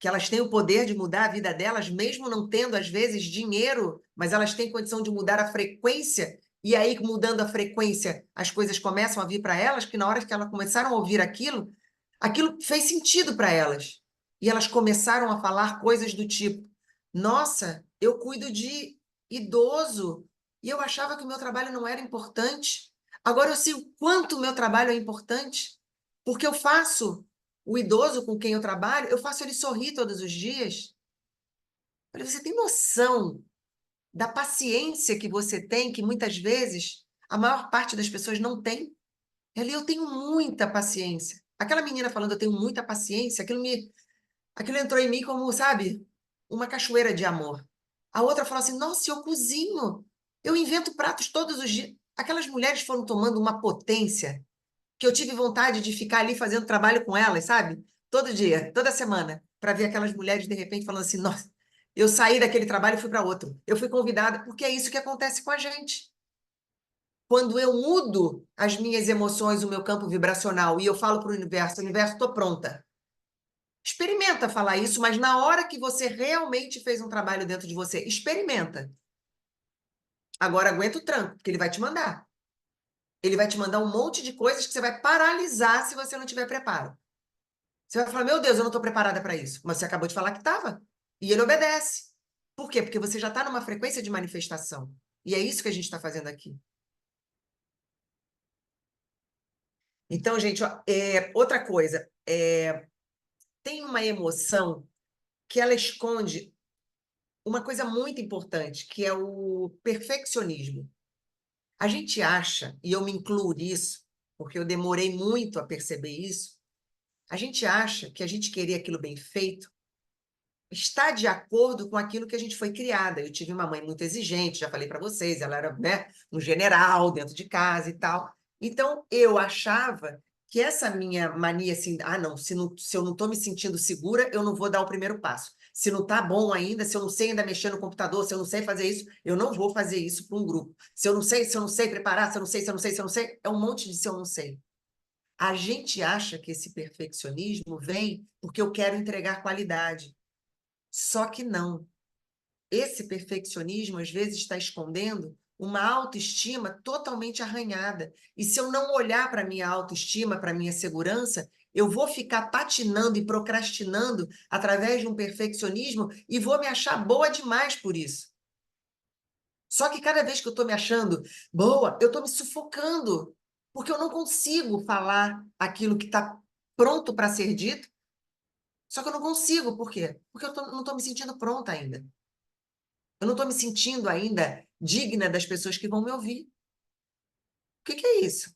que elas têm o poder de mudar a vida delas, mesmo não tendo, às vezes, dinheiro, mas elas têm condição de mudar a frequência, e aí, mudando a frequência, as coisas começam a vir para elas, que na hora que elas começaram a ouvir aquilo, aquilo fez sentido para elas. E elas começaram a falar coisas do tipo: nossa, eu cuido de idoso, e eu achava que o meu trabalho não era importante. Agora eu sei o quanto o meu trabalho é importante, porque eu faço o idoso com quem eu trabalho, eu faço ele sorrir todos os dias. Falei, você tem noção da paciência que você tem, que muitas vezes a maior parte das pessoas não tem? Ali eu tenho muita paciência. Aquela menina falando, eu tenho muita paciência, aquilo entrou em mim como, sabe, uma cachoeira de amor. A outra falou assim, nossa, eu cozinho, eu invento pratos todos os dias. Aquelas mulheres foram tomando uma potência que eu tive vontade de ficar ali fazendo trabalho com elas, sabe? Todo dia, toda semana, para ver aquelas mulheres de repente falando assim: nossa, eu saí daquele trabalho e fui para outro. Eu fui convidada, porque é isso que acontece com a gente. Quando eu mudo as minhas emoções, o meu campo vibracional, e eu falo para o universo, estou pronta. Experimenta falar isso, mas na hora que você realmente fez um trabalho dentro de você, experimenta. Agora aguenta o tranco, porque ele vai te mandar. Ele vai te mandar um monte de coisas que você vai paralisar se você não tiver preparo. Você vai falar, meu Deus, eu não estou preparada para isso. Mas você acabou de falar que estava. E ele obedece. Por quê? Porque você já está numa frequência de manifestação. E é isso que a gente está fazendo aqui. Então, gente, ó, outra coisa. Tem uma emoção que ela esconde uma coisa muito importante, que é o perfeccionismo. A gente acha, e eu me incluo nisso, porque eu demorei muito a perceber isso, a gente acha que a gente querer aquilo bem feito está de acordo com aquilo que a gente foi criada. Eu tive uma mãe muito exigente, já falei para vocês, ela era, né, um general dentro de casa e tal. Então, eu achava que essa minha mania assim, não, se eu não estou me sentindo segura, eu não vou dar o primeiro passo. Se não está bom ainda, se eu não sei ainda mexer no computador, se eu não sei fazer isso, eu não vou fazer isso para um grupo. Se eu não sei preparar, se eu não sei, se eu não sei, se eu não sei, é um monte de se eu não sei. A gente acha que esse perfeccionismo vem porque eu quero entregar qualidade. Só que não. Esse perfeccionismo, às vezes, está escondendo uma autoestima totalmente arranhada. E se eu não olhar para a minha autoestima, para a minha segurança, eu vou ficar patinando e procrastinando através de um perfeccionismo e vou me achar boa demais por isso. Só que cada vez que eu estou me achando boa, eu estou me sufocando, porque eu não consigo falar aquilo que está pronto para ser dito. Só que eu não consigo, por quê? Porque não estou me sentindo pronta ainda. Eu não estou me sentindo ainda digna das pessoas que vão me ouvir. O que é isso?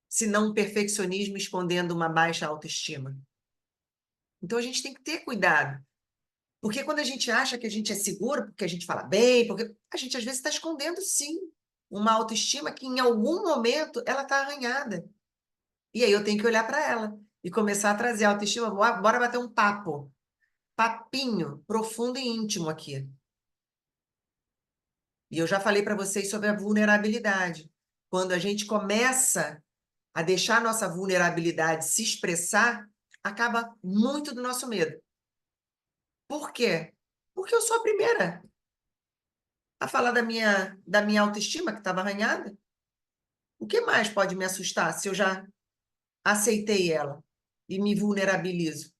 Se não um perfeccionismo escondendo uma baixa autoestima. Então a gente tem que ter cuidado. Porque quando a gente acha que a gente é seguro, porque a gente fala bem, porque a gente às vezes está escondendo, sim, uma autoestima que em algum momento ela está arranhada. E aí eu tenho que olhar para ela e começar a trazer a autoestima. Bora bater um papo. Papinho profundo e íntimo aqui. E eu já falei para vocês sobre a vulnerabilidade. Quando a gente começa a deixar a nossa vulnerabilidade se expressar, acaba muito do nosso medo. Por quê? Porque eu sou a primeira a falar da minha autoestima, que estava arranhada. O que mais pode me assustar se eu já aceitei ela e me vulnerabilizo?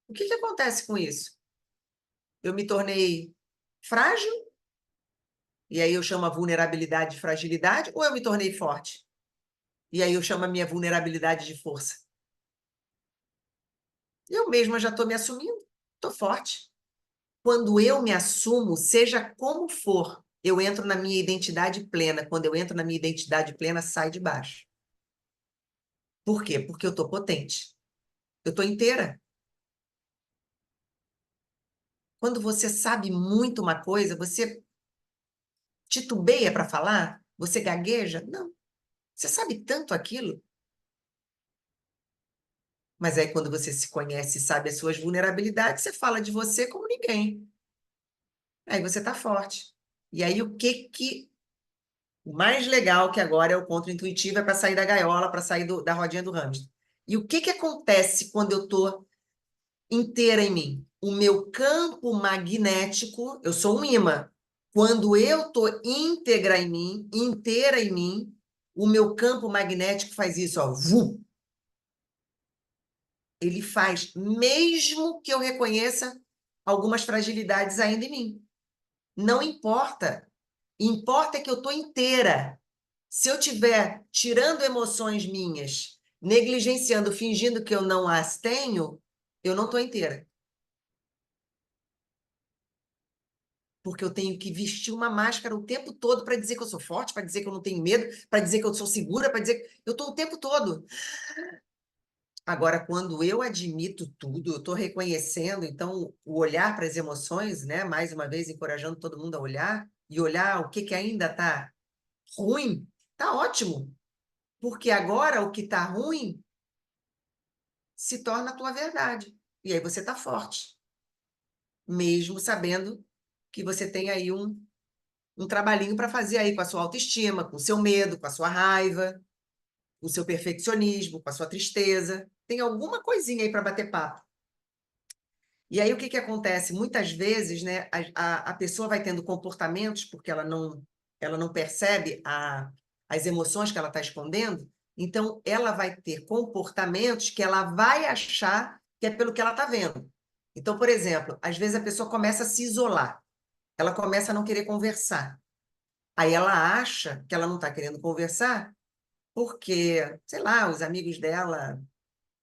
O que acontece com isso? Eu me tornei frágil, e aí eu chamo a vulnerabilidade de fragilidade, ou eu me tornei forte? E aí eu chamo a minha vulnerabilidade de força? Eu mesma já estou me assumindo, estou forte. Quando eu me assumo, seja como for, eu entro na minha identidade plena. Quando eu entro na minha identidade plena, sai de baixo. Por quê? Porque eu estou potente. Eu estou inteira. Quando você sabe muito uma coisa, você titubeia para falar? Você gagueja? Não. Você sabe tanto aquilo. Mas aí, quando você se conhece e sabe as suas vulnerabilidades, você fala de você como ninguém. Aí você está forte. E aí, o mais legal que agora é o contra-intuitivo, é para sair da gaiola, para sair da rodinha do hamster. E o que acontece quando eu estou inteira em mim? O meu campo magnético, eu sou um imã. Quando eu estou íntegra em mim, inteira em mim, o meu campo magnético faz isso, ó, vu. Ele faz, mesmo que eu reconheça algumas fragilidades ainda em mim. Não importa. Importa é que eu estou inteira. Se eu estiver tirando emoções minhas, negligenciando, fingindo que eu não as tenho, eu não estou inteira. Porque eu tenho que vestir uma máscara o tempo todo para dizer que eu sou forte, para dizer que eu não tenho medo, para dizer que eu sou segura, para dizer que eu estou o tempo todo. Agora, quando eu admito tudo, eu estou reconhecendo, então, o olhar para as emoções, né? Mais uma vez, encorajando todo mundo a olhar e olhar o que ainda está ruim, está ótimo. Porque agora o que está ruim se torna a tua verdade. E aí você está forte, mesmo sabendo que você tem aí um trabalhinho para fazer aí com a sua autoestima, com o seu medo, com a sua raiva, com o seu perfeccionismo, com a sua tristeza. Tem alguma coisinha aí para bater papo. E aí o que acontece? Muitas vezes, né, a pessoa vai tendo comportamentos porque ela não percebe as emoções que ela está escondendo, então ela vai ter comportamentos que ela vai achar que é pelo que ela está vendo. Então, por exemplo, às vezes a pessoa começa a se isolar, ela começa a não querer conversar. Aí ela acha que ela não está querendo conversar porque, sei lá, os amigos dela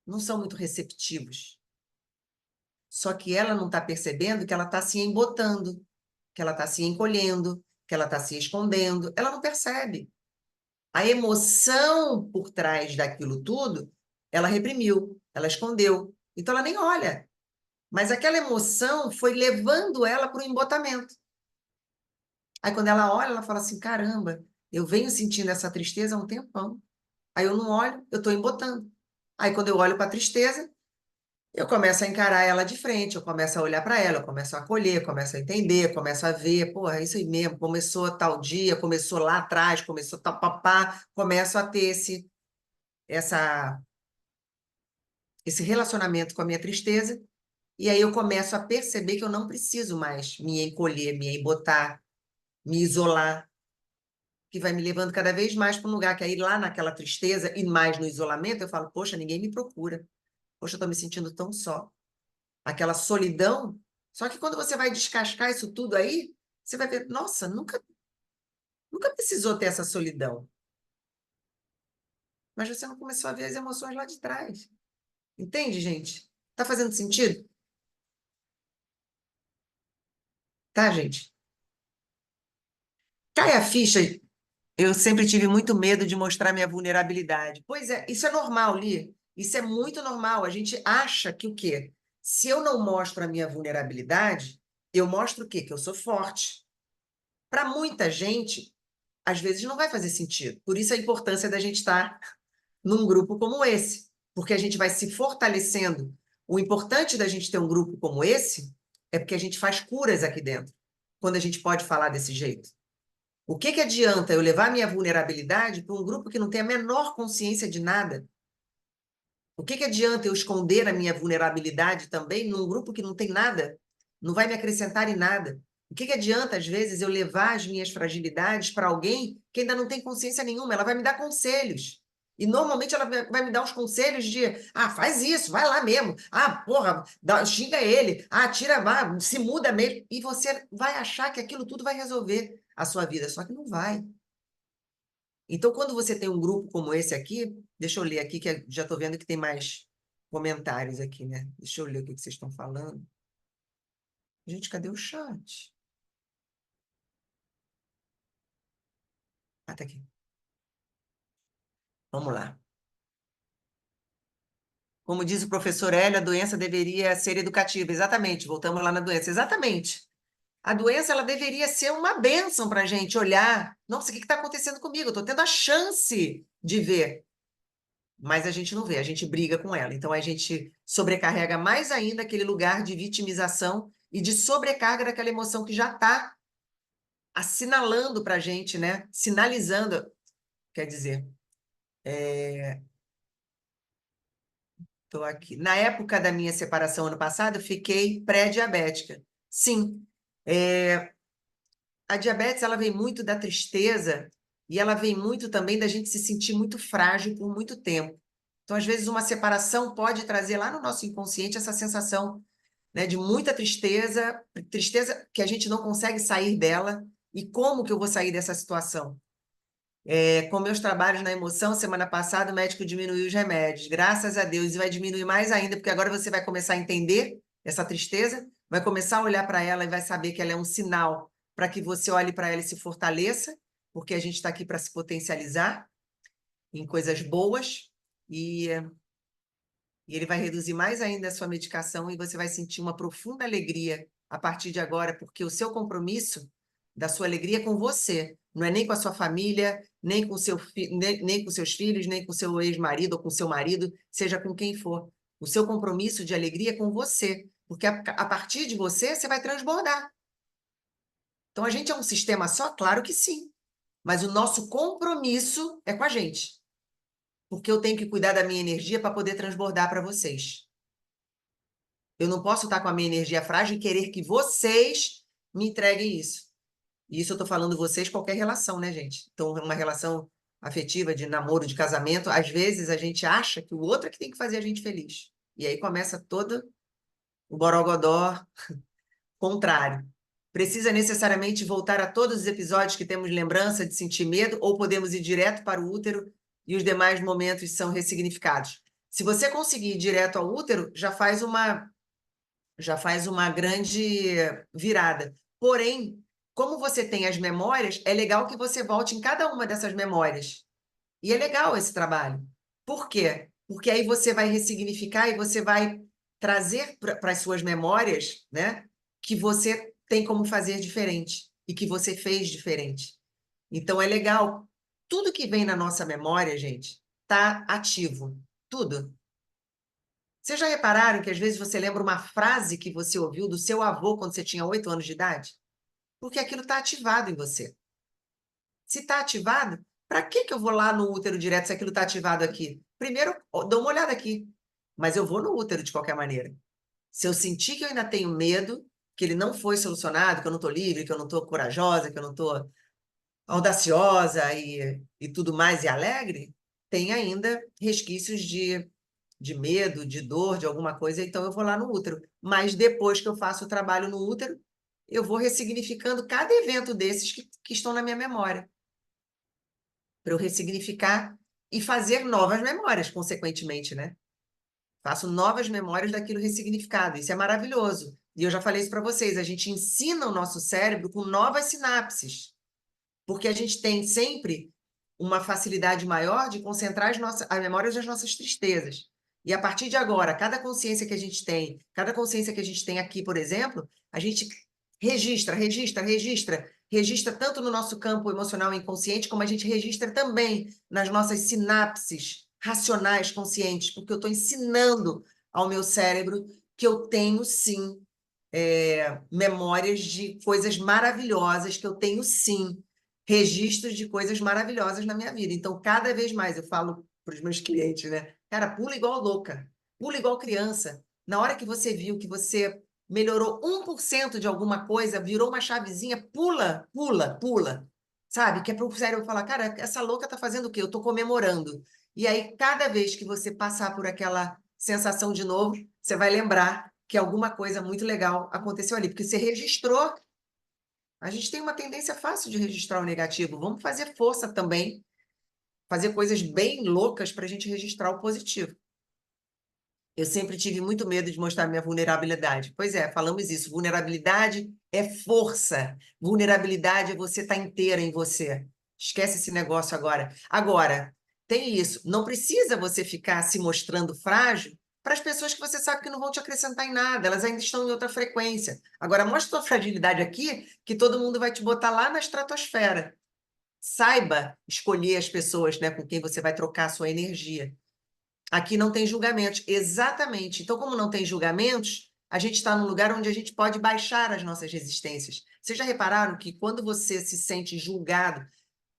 não são muito receptivos. Só que ela não está percebendo que ela está se embotando, que ela está se encolhendo, que ela está se escondendo. Ela não percebe. A emoção por trás daquilo tudo, ela reprimiu, ela escondeu. Então, ela nem olha. Mas aquela emoção foi levando ela para o embotamento. Aí, quando ela olha, ela fala assim, caramba, eu venho sentindo essa tristeza há um tempão. Aí eu não olho, eu estou embotando. Aí, quando eu olho para a tristeza, eu começo a encarar ela de frente, eu começo a olhar para ela, eu começo a acolher, começo a entender, começo a ver, porra, é isso aí mesmo, começou tal dia, começou lá atrás, começou tal papá, começo a ter essa, esse relacionamento com a minha tristeza, e aí eu começo a perceber que eu não preciso mais me encolher, me embotar, me isolar, que vai me levando cada vez mais para um lugar que aí lá naquela tristeza e mais no isolamento, eu falo, poxa, ninguém me procura, poxa, eu estou me sentindo tão só. Aquela solidão. Só que quando você vai descascar isso tudo aí, você vai ver, nossa, nunca precisou ter essa solidão. Mas você não começou a ver as emoções lá de trás. Entende, gente? Tá fazendo sentido? Tá, gente? Cai a ficha, eu sempre tive muito medo de mostrar minha vulnerabilidade. Pois é, isso é normal, Li. Isso é muito normal. A gente acha que o quê? Se eu não mostro a minha vulnerabilidade, eu mostro o quê? Que eu sou forte. Para muita gente, às vezes não vai fazer sentido. Por isso a importância da gente estar num grupo como esse, porque a gente vai se fortalecendo. O importante da gente ter um grupo como esse é porque a gente faz curas aqui dentro, quando a gente pode falar desse jeito. O que que adianta eu levar minha vulnerabilidade para um grupo que não tem a menor consciência de nada? O que que adianta eu esconder a minha vulnerabilidade também num grupo que não tem nada? Não vai me acrescentar em nada. O que que adianta, às vezes, eu levar as minhas fragilidades para alguém que ainda não tem consciência nenhuma? Ela vai me dar conselhos. E normalmente ela vai me dar uns conselhos de, ah, faz isso, vai lá mesmo. Ah, porra, xinga ele. Ah, tira, vai, se muda mesmo. E você vai achar que aquilo tudo vai resolver a sua vida, só que não vai. Então, quando você tem um grupo como esse aqui, deixa eu ler aqui, que já estou vendo que tem mais comentários aqui, né? Deixa eu ler o que vocês estão falando. Gente, cadê o chat? Ah, tá aqui. Vamos lá. Como diz o professor Hélio, a doença deveria ser educativa. Exatamente, voltamos lá na doença. Exatamente. A doença ela deveria ser uma bênção para a gente olhar. Nossa, o que está acontecendo comigo? Eu estou tendo a chance de ver. Mas a gente não vê, a gente briga com ela. Então a gente sobrecarrega mais ainda aquele lugar de vitimização e de sobrecarga daquela emoção que já está assinalando para a gente, né? Sinalizando, quer dizer, estou aqui. Na época da minha separação ano passado, eu fiquei pré-diabética. Sim, a diabetes ela vem muito da tristeza e ela vem muito também da gente se sentir muito frágil por muito tempo. Então, às vezes, uma separação pode trazer lá no nosso inconsciente essa sensação, né, de muita tristeza, tristeza que a gente não consegue sair dela. E como que eu vou sair dessa situação? Com meus trabalhos na emoção, semana passada o médico diminuiu os remédios, graças a Deus, e vai diminuir mais ainda, porque agora você vai começar a entender essa tristeza, vai começar a olhar para ela e vai saber que ela é um sinal para que você olhe para ela e se fortaleça, porque a gente está aqui para se potencializar em coisas boas, e, e ele vai reduzir mais ainda a sua medicação e você vai sentir uma profunda alegria a partir de agora, porque o seu compromisso da sua alegria é com você, não é nem com a sua família, nem com nem com seus filhos, nem com seu ex-marido ou com seu marido, seja com quem for. O seu compromisso de alegria é com você, porque a partir de você, você vai transbordar. Então, a gente é um sistema só? Claro que sim, mas o nosso compromisso é com a gente, porque eu tenho que cuidar da minha energia para poder transbordar para vocês. Eu não posso estar com a minha energia frágil e querer que vocês me entreguem isso. E isso eu estou falando vocês, qualquer relação, né, gente? Então, uma relação afetiva, de namoro, de casamento, às vezes a gente acha que o outro é que tem que fazer a gente feliz. E aí começa todo o borogodó contrário. Precisa necessariamente voltar a todos os episódios que temos lembrança de sentir medo, ou podemos ir direto para o útero e os demais momentos são ressignificados? Se você conseguir ir direto ao útero, já faz uma grande virada. Porém, como você tem as memórias, é legal que você volte em cada uma dessas memórias. E é legal esse trabalho. Por quê? Porque aí você vai ressignificar e você vai trazer para as suas memórias, né, que você tem como fazer diferente e que você fez diferente. Então é legal. Tudo que vem na nossa memória, gente, tá ativo. Tudo. Vocês já repararam que às vezes você lembra uma frase que você ouviu do seu avô quando você tinha 8 anos de idade? Porque aquilo está ativado em você. Se está ativado, para que que eu vou lá no útero direto se aquilo está ativado aqui? Primeiro, dou uma olhada aqui, mas eu vou no útero de qualquer maneira. Se eu sentir que eu ainda tenho medo, que ele não foi solucionado, que eu não estou livre, que eu não estou corajosa, que eu não estou audaciosa e tudo mais e alegre, tem ainda resquícios de medo, de dor, de alguma coisa, então eu vou lá no útero. Mas depois que eu faço o trabalho no útero, eu vou ressignificando cada evento desses que estão na minha memória, para eu ressignificar e fazer novas memórias, consequentemente, né? Faço novas memórias daquilo ressignificado. Isso é maravilhoso. E eu já falei isso para vocês, a gente ensina o nosso cérebro com novas sinapses, porque a gente tem sempre uma facilidade maior de concentrar as memórias das nossas tristezas. E a partir de agora, cada consciência que a gente tem, cada consciência que a gente tem aqui, por exemplo, a gente registra tanto no nosso campo emocional inconsciente, como a gente registra também nas nossas sinapses racionais conscientes, porque eu estou ensinando ao meu cérebro que eu tenho sim memórias de coisas maravilhosas, que eu tenho sim registros de coisas maravilhosas na minha vida. Então, cada vez mais eu falo para os meus clientes, né? Cara, pula igual louca, pula igual criança. Na hora que você viu que você melhorou 1% de alguma coisa, virou uma chavezinha, pula, pula, pula. Sabe? Que é para o cérebro falar, cara, essa louca tá fazendo o quê? Eu tô comemorando. E aí, cada vez que você passar por aquela sensação de novo, você vai lembrar que alguma coisa muito legal aconteceu ali, porque você registrou. A gente tem uma tendência fácil de registrar o negativo. Vamos fazer força também, fazer coisas bem loucas para a gente registrar o positivo. Eu sempre tive muito medo de mostrar minha vulnerabilidade. Pois é, falamos isso. Vulnerabilidade é força. Vulnerabilidade é você estar inteira em você. Esquece esse negócio agora. Agora, tem isso. Não precisa você ficar se mostrando frágil para as pessoas que você sabe que não vão te acrescentar em nada. Elas ainda estão em outra frequência. Agora, mostra tua fragilidade aqui, que todo mundo vai te botar lá na estratosfera. Saiba escolher as pessoas, né, com quem você vai trocar a sua energia. Aqui não tem julgamentos. Exatamente. Então, como não tem julgamentos, a gente está num lugar onde a gente pode baixar as nossas resistências. Vocês já repararam que quando você se sente julgado,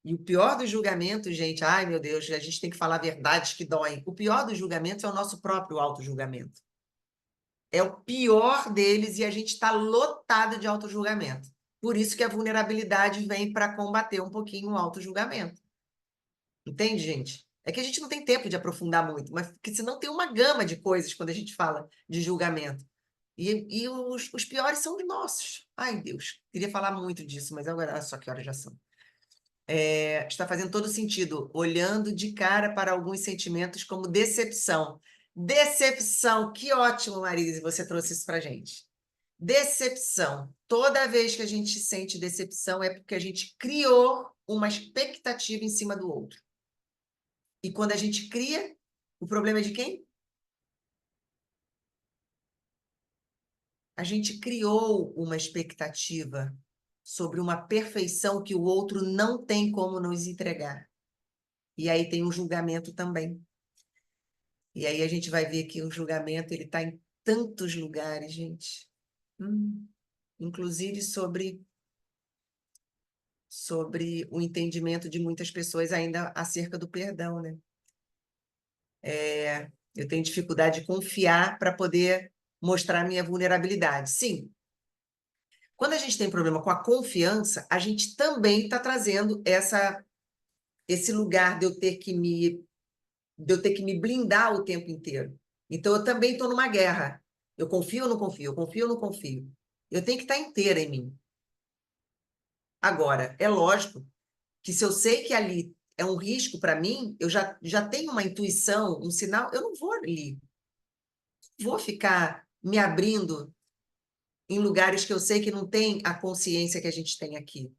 e o pior dos julgamentos, gente, ai meu Deus, a gente tem que falar verdades que doem. O pior dos julgamentos é o nosso próprio auto-julgamento. É o pior deles e a gente está lotado de auto-julgamento. Por isso que a vulnerabilidade vem para combater um pouquinho o auto-julgamento. Entende, gente? É que a gente não tem tempo de aprofundar muito, mas porque senão tem uma gama de coisas quando a gente fala de julgamento. E os piores são os nossos. Ai, Deus, queria falar muito disso, mas agora, olha só que horas já são. Está fazendo todo sentido, olhando de cara para alguns sentimentos como decepção. Decepção, que ótimo, Marise, você trouxe isso para gente. Decepção. Toda vez que a gente sente decepção é porque a gente criou uma expectativa em cima do outro. E quando a gente cria, o problema é de quem? A gente criou uma expectativa sobre uma perfeição que o outro não tem como nos entregar. E aí tem um julgamento também. E aí a gente vai ver que o julgamento ele está em tantos lugares, gente. Inclusive sobre o entendimento de muitas pessoas ainda acerca do perdão, né? Eu tenho dificuldade de confiar para poder mostrar minha vulnerabilidade. Sim, quando a gente tem problema com a confiança, a gente também está trazendo esse lugar de eu ter que me blindar o tempo inteiro. Então, eu também estou numa guerra. Eu confio ou não confio? Eu confio ou não confio? Eu tenho que estar inteira em mim. Agora, é lógico que se eu sei que ali é um risco para mim, eu já tenho uma intuição, um sinal, eu não vou ali. Vou ficar me abrindo em lugares que eu sei que não tem a consciência que a gente tem aqui.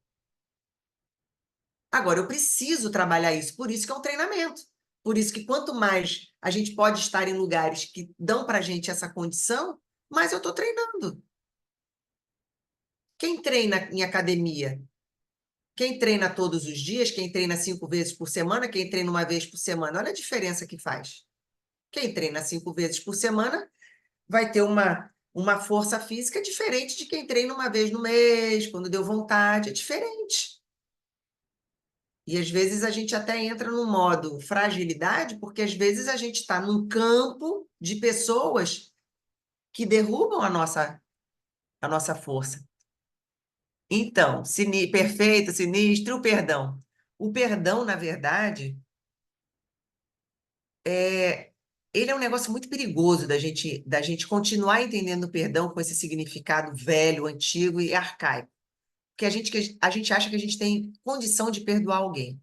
Agora, eu preciso trabalhar isso, por isso que é um treinamento. Por isso que quanto mais a gente pode estar em lugares que dão para a gente essa condição, mais eu estou treinando. Quem treina em academia? Quem treina todos os dias, quem treina 5 vezes por semana, quem treina uma vez por semana, olha a diferença que faz. Quem treina 5 vezes por semana vai ter uma força física diferente de quem treina uma vez no mês, quando deu vontade, é diferente. E às vezes a gente até entra no modo fragilidade, porque às vezes a gente está num campo de pessoas que derrubam a nossa força. Então, perfeito, sinistro, o perdão. O perdão, na verdade, ele é um negócio muito perigoso da gente continuar entendendo o perdão com esse significado velho, antigo e arcaico. Porque a gente acha que a gente tem condição de perdoar alguém.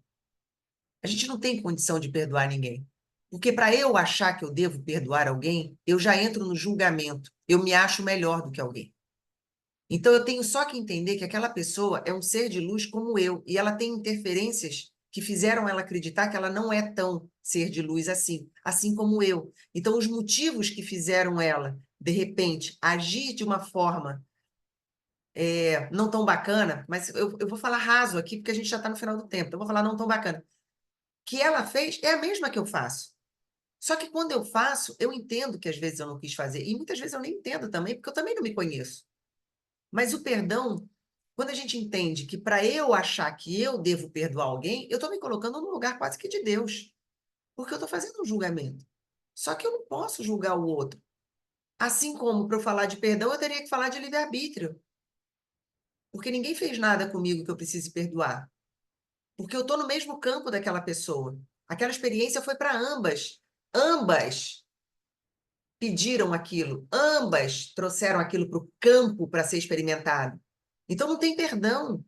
A gente não tem condição de perdoar ninguém. Porque para eu achar que eu devo perdoar alguém, eu já entro no julgamento. Eu me acho melhor do que alguém. Então eu tenho só que entender que aquela pessoa é um ser de luz como eu, e ela tem interferências que fizeram ela acreditar que ela não é tão ser de luz assim como eu. Então os motivos que fizeram ela, de repente, agir de uma forma não tão bacana, mas eu vou falar raso aqui, porque a gente já está no final do tempo, então eu vou falar não tão bacana, que ela fez é a mesma que eu faço. Só que quando eu faço, eu entendo que às vezes eu não quis fazer, e muitas vezes eu nem entendo também, porque eu também não me conheço. Mas o perdão, quando a gente entende que para eu achar que eu devo perdoar alguém, eu estou me colocando num lugar quase que de Deus, porque eu estou fazendo um julgamento. Só que eu não posso julgar o outro. Assim como para eu falar de perdão, eu teria que falar de livre-arbítrio, porque ninguém fez nada comigo que eu precise perdoar, porque eu estou no mesmo campo daquela pessoa. Aquela experiência foi para ambas. Ambas pediram aquilo, ambas trouxeram aquilo para o campo para ser experimentado. Então não tem perdão.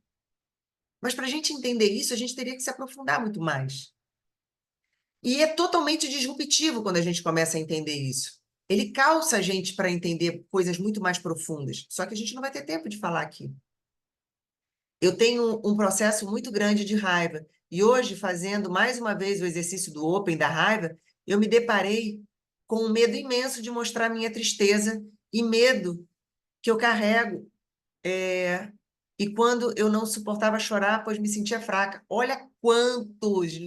Mas para a gente entender isso, a gente teria que se aprofundar muito mais. E é totalmente disruptivo quando a gente começa a entender isso. Ele calça a gente para entender coisas muito mais profundas. Só que a gente não vai ter tempo de falar aqui. Eu tenho um processo muito grande de raiva. E hoje, fazendo mais uma vez o exercício do Open da raiva, eu me deparei com um medo imenso de mostrar minha tristeza e medo que eu carrego. E quando eu não suportava chorar, pois me sentia fraca. Olha quantos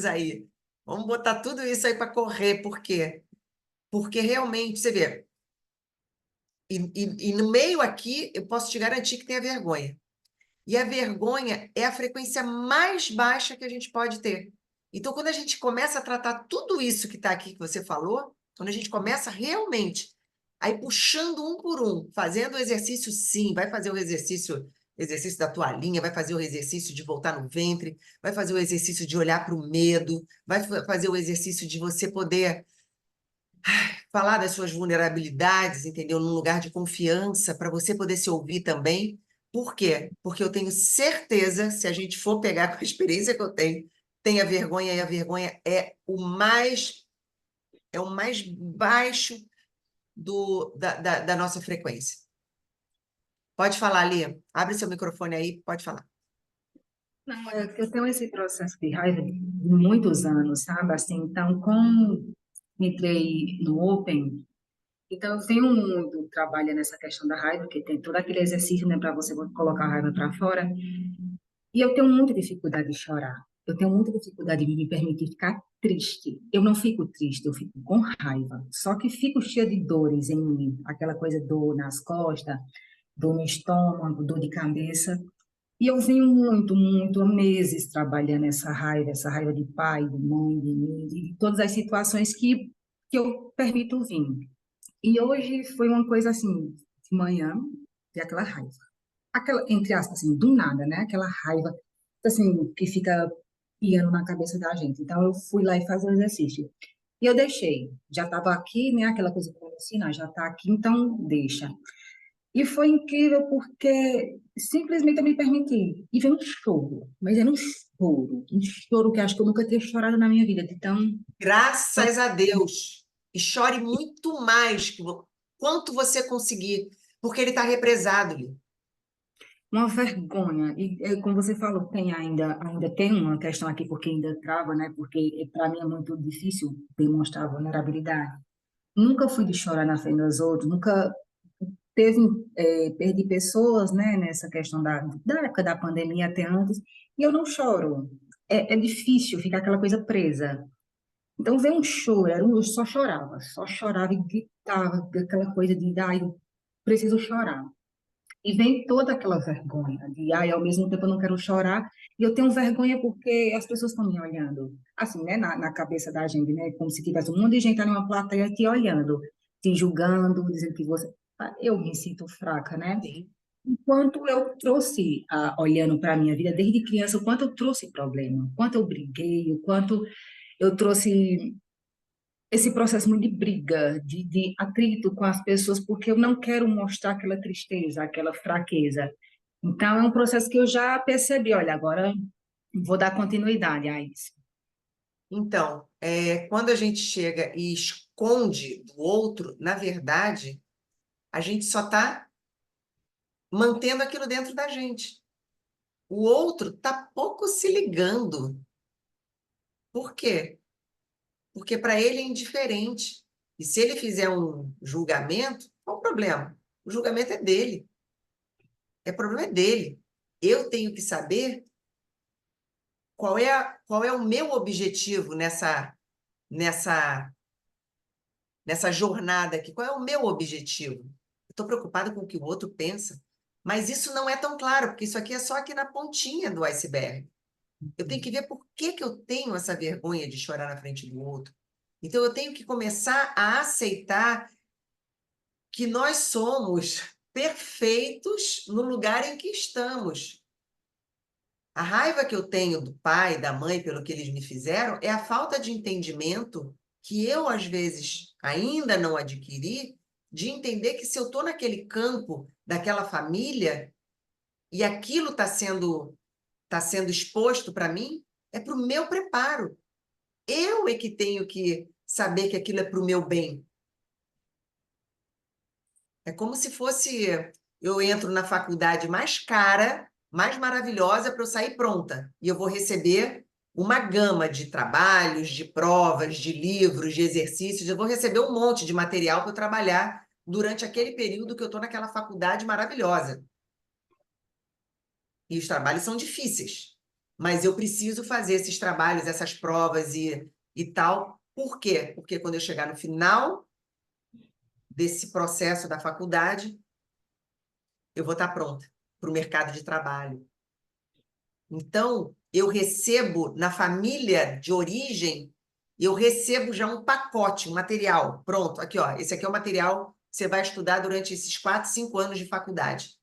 aí. Vamos botar tudo isso aí para correr. Por quê? Porque realmente, você vê, e no meio aqui, eu posso te garantir que tem a vergonha. E a vergonha é a frequência mais baixa que a gente pode ter. Então, quando a gente começa a tratar tudo isso que está aqui que você falou, quando a gente começa realmente aí puxando um por um, fazendo o exercício, sim, vai fazer o exercício da toalhinha, vai fazer o exercício de voltar no ventre, vai fazer o exercício de olhar para o medo, vai fazer o exercício de você poder falar das suas vulnerabilidades, entendeu? Num lugar de confiança, para você poder se ouvir também. Por quê? Porque eu tenho certeza, se a gente for pegar com a experiência que eu tenho, tem a vergonha, e a vergonha é o mais baixo da nossa frequência. Pode falar, Lia. Abre seu microfone aí, pode falar. Não, é que eu tenho esse processo de raiva de muitos anos, sabe? Assim, então, como entrei no Open, então eu venho muito trabalhando nessa questão da raiva, que tem todo aquele exercício, né, para você colocar a raiva para fora. E eu tenho muita dificuldade de chorar. Eu tenho muita dificuldade de me permitir ficar triste. Eu não fico triste, eu fico com raiva. Só que fico cheia de dores em mim, aquela coisa dor nas costas, dor no estômago, dor de cabeça. E eu venho muito, muito, há meses trabalhando essa raiva de pai, de mãe, de mim, de todas as situações que eu permito vir. E hoje foi uma coisa assim, de manhã, de aquela raiva. Aquela, entre aspas, assim, do nada, né? Aquela raiva, assim, que fica piando na cabeça da gente. Então, eu fui lá e fazer o exercício. E eu deixei. Já estava aqui, né? Aquela coisa que eu ensinar, já está aqui, então deixa. E foi incrível porque simplesmente eu me permiti. E veio um choro, mas era um choro que acho que eu nunca tinha chorado na minha vida, de tão. Graças a Deus. E chore muito mais quanto você conseguir, porque ele está represado, Lia. uma vergonha. Como você falou, ainda tem uma questão aqui, porque ainda trava, né? Porque para mim é muito difícil demonstrar vulnerabilidade. Nunca fui de chorar na frente dos outros, nunca teve, perdi pessoas, né, nessa questão da época da pandemia até antes, e eu não choro. É difícil ficar aquela coisa presa. Então, veio um choro, eu só chorava e gritava, aquela coisa de, ai, eu preciso chorar. E vem toda aquela vergonha de, ai, ao mesmo tempo eu não quero chorar, e eu tenho vergonha porque as pessoas estão me olhando. Assim, né, na cabeça da gente, né, como se tivesse um monte de gente ali numa plateia te olhando, te julgando, dizendo que você... Eu me sinto fraca, né? Sim. Enquanto eu trouxe, olhando para a minha vida desde criança, o quanto eu trouxe problema, o quanto eu briguei, o quanto eu trouxe esse processo muito de briga, de atrito com as pessoas, porque eu não quero mostrar aquela tristeza, aquela fraqueza. Então, é um processo que eu já percebi, olha, agora vou dar continuidade a isso. Então, quando a gente chega e esconde do outro, na verdade, a gente só está mantendo aquilo dentro da gente. O outro está pouco se ligando. Por quê? Porque para ele é indiferente. E se ele fizer um julgamento, qual o problema? O julgamento é dele. O problema é dele. Eu tenho que saber qual é o meu objetivo nessa, nessa jornada aqui. Qual é o meu objetivo? Eu estou preocupada com o que o outro pensa, mas isso não é tão claro, porque isso aqui é só aqui na pontinha do iceberg. Eu tenho que ver por que que eu tenho essa vergonha de chorar na frente do outro. Então, eu tenho que começar a aceitar que nós somos perfeitos no lugar em que estamos. A raiva que eu tenho do pai e da mãe pelo que eles me fizeram é a falta de entendimento que eu, às vezes, ainda não adquiri, de entender que se eu estou naquele campo daquela família e aquilo tá sendo exposto para mim, é para o meu preparo. Eu é que tenho que saber que aquilo é para o meu bem. É como se fosse eu entro na faculdade mais cara, mais maravilhosa para eu sair pronta. E eu vou receber uma gama de trabalhos, de provas, de livros, de exercícios. Eu vou receber um monte de material para eu trabalhar durante aquele período que eu estou naquela faculdade maravilhosa. E os trabalhos são difíceis. Mas eu preciso fazer esses trabalhos, essas provas e tal. Por quê? Porque quando eu chegar no final desse processo da faculdade, eu vou estar pronta para o mercado de trabalho. Então, eu recebo na família de origem, eu recebo já um pacote, um material. Pronto, aqui, ó, esse aqui é o material que você vai estudar durante esses 4, 5 anos de faculdade.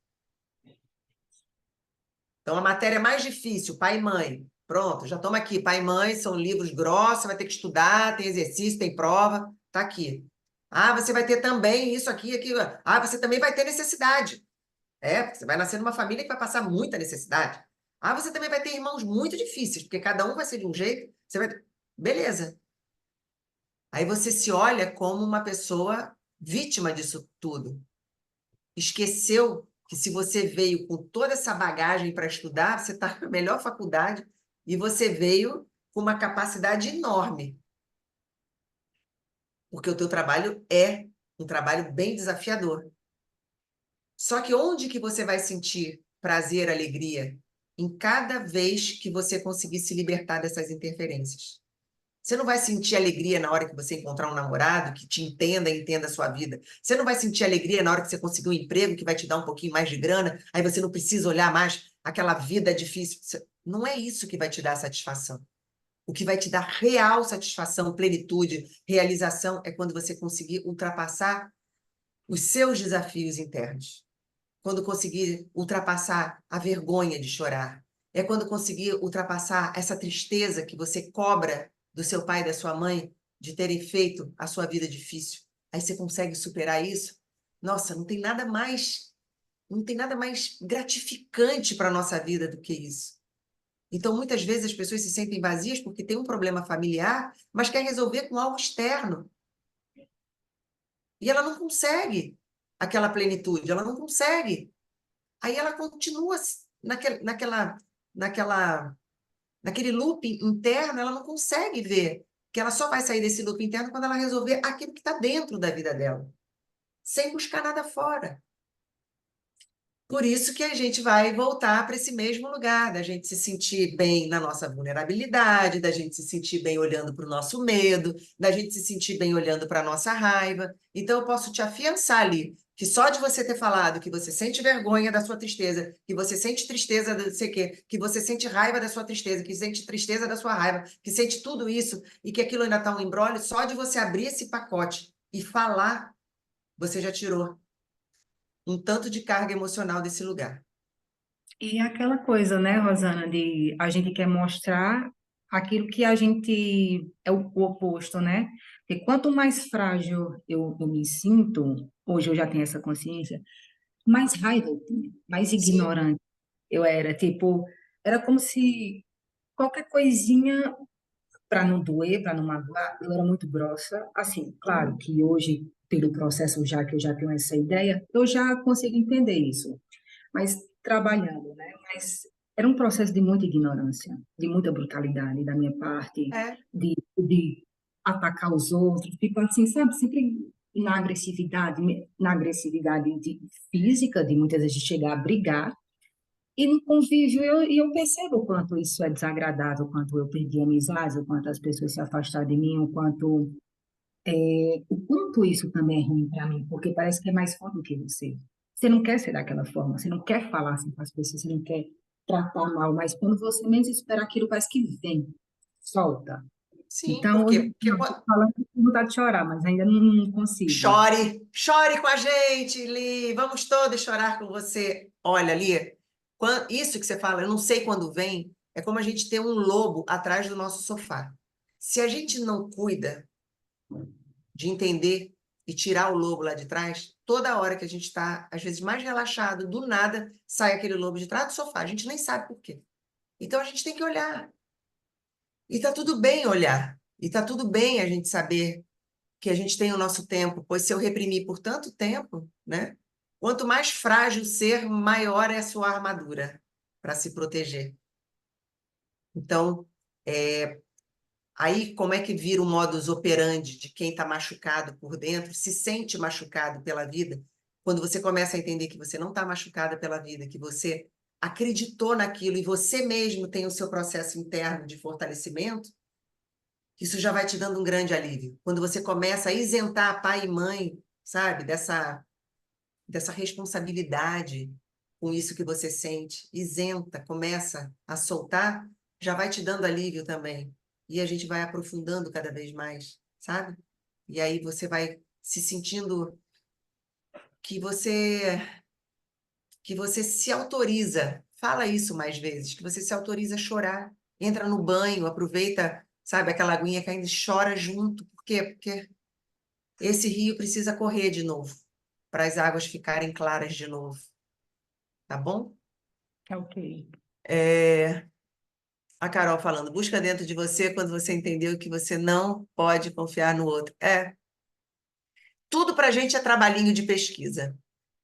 Então, a matéria mais difícil, pai e mãe. Pronto, já toma aqui. Pai e mãe são livros grossos, vai ter que estudar, tem exercício, tem prova, tá aqui. Ah, você vai ter também isso aqui, aqui. Ah, você também vai ter necessidade. Porque você vai nascer numa família que vai passar muita necessidade. Ah, você também vai ter irmãos muito difíceis, porque cada um vai ser de um jeito. Você vai... Beleza. Aí você se olha como uma pessoa vítima disso tudo. Esqueceu que se você veio com toda essa bagagem para estudar, você está na melhor faculdade e você veio com uma capacidade enorme. Porque o teu trabalho é um trabalho bem desafiador. Só que onde que você vai sentir prazer, alegria? Em cada vez que você conseguir se libertar dessas interferências. Você não vai sentir alegria na hora que você encontrar um namorado que te entenda e entenda a sua vida. Você não vai sentir alegria na hora que você conseguir um emprego que vai te dar um pouquinho mais de grana, aí você não precisa olhar mais aquela vida difícil. Não é isso que vai te dar satisfação. O que vai te dar real satisfação, plenitude, realização é quando você conseguir ultrapassar os seus desafios internos. Quando conseguir ultrapassar a vergonha de chorar. É quando conseguir ultrapassar essa tristeza que você cobra do seu pai e da sua mãe de terem feito a sua vida difícil. Aí você consegue superar isso. Nossa, não tem nada mais gratificante para a nossa vida do que isso. Então, muitas vezes as pessoas se sentem vazias porque tem um problema familiar, mas quer resolver com algo externo. E ela não consegue aquela plenitude, ela não consegue. aí ela continua naquele loop interno, ela não consegue ver que ela só vai sair desse loop interno quando ela resolver aquilo que está dentro da vida dela, sem buscar nada fora. Por isso que a gente vai voltar para esse mesmo lugar, da gente se sentir bem na nossa vulnerabilidade, da gente se sentir bem olhando para o nosso medo, da gente se sentir bem olhando para a nossa raiva. Então, eu posso te afiançar ali, que só de você ter falado que você sente vergonha da sua tristeza, que você sente tristeza do não sei o quê, que você sente raiva da sua tristeza, que sente tristeza da sua raiva, que sente tudo isso, e que aquilo ainda está um imbróglio, só de você abrir esse pacote e falar, você já tirou um tanto de carga emocional desse lugar. E aquela coisa, né, Rosana, de a gente quer mostrar aquilo que a gente é o oposto, né? Porque quanto mais frágil eu me sinto, hoje eu já tenho essa consciência, mais raiva eu tinha, mais Sim. ignorante eu era. Tipo, era como se qualquer coisinha, para não doer, para não magoar, eu era muito grossa. Assim, claro que hoje, pelo processo já que eu já tenho essa ideia, eu já consigo entender isso, mas trabalhando, né? Mas era um processo de muita ignorância, de muita brutalidade da minha parte, É. de atacar os outros, tipo assim, sabe? Sempre na agressividade física, de muitas vezes chegar a brigar, e no convívio eu percebo o quanto isso é desagradável, o quanto eu perdi amizades, o quanto as pessoas se afastaram de mim, o quanto isso também é ruim para mim, porque parece que é mais forte do que você. Você não quer ser daquela forma, você não quer falar assim com as pessoas, você não quer tratar mal, mas quando você menos espera aquilo, parece que vem, solta. Sim, Então, hoje, porque eu tô falando com vontade de chorar, mas ainda não consigo. chore, chore com a gente, Li. Vamos todos chorar com você. Olha, Li, isso que você fala, eu não sei quando vem, é como a gente ter um lobo atrás do nosso sofá. Se a gente não cuida de entender e tirar o lobo lá de trás, toda hora que a gente está, às vezes, mais relaxado, do nada, sai aquele lobo de trás do sofá. A gente nem sabe por quê. Então a gente tem que olhar. E tá tudo bem olhar. E tá tudo bem a gente saber que a gente tem o nosso tempo, pois se eu reprimir por tanto tempo, né? Quanto mais frágil o ser, maior é a sua armadura para se proteger. Então, aí como é que vira o modus operandi de quem está machucado por dentro, se sente machucado pela vida, quando você começa a entender que você não está machucada pela vida, que você acreditou naquilo e você mesmo tem o seu processo interno de fortalecimento, isso já vai te dando um grande alívio. Quando você começa a isentar pai e mãe, sabe, dessa responsabilidade com isso que você sente, isenta, começa a soltar, já vai te dando alívio também. E a gente vai aprofundando cada vez mais, sabe? E aí você vai se sentindo que você que você se autoriza, fala isso mais vezes, que você se autoriza a chorar, entra no banho, aproveita, sabe, aquela aguinha caindo e chora junto. Por quê? Porque esse rio precisa correr de novo, para as águas ficarem claras de novo, tá bom? Ok. É, a Carol falando, busca dentro de você quando você entendeu que você não pode confiar no outro. Tudo para a gente é trabalhinho de pesquisa.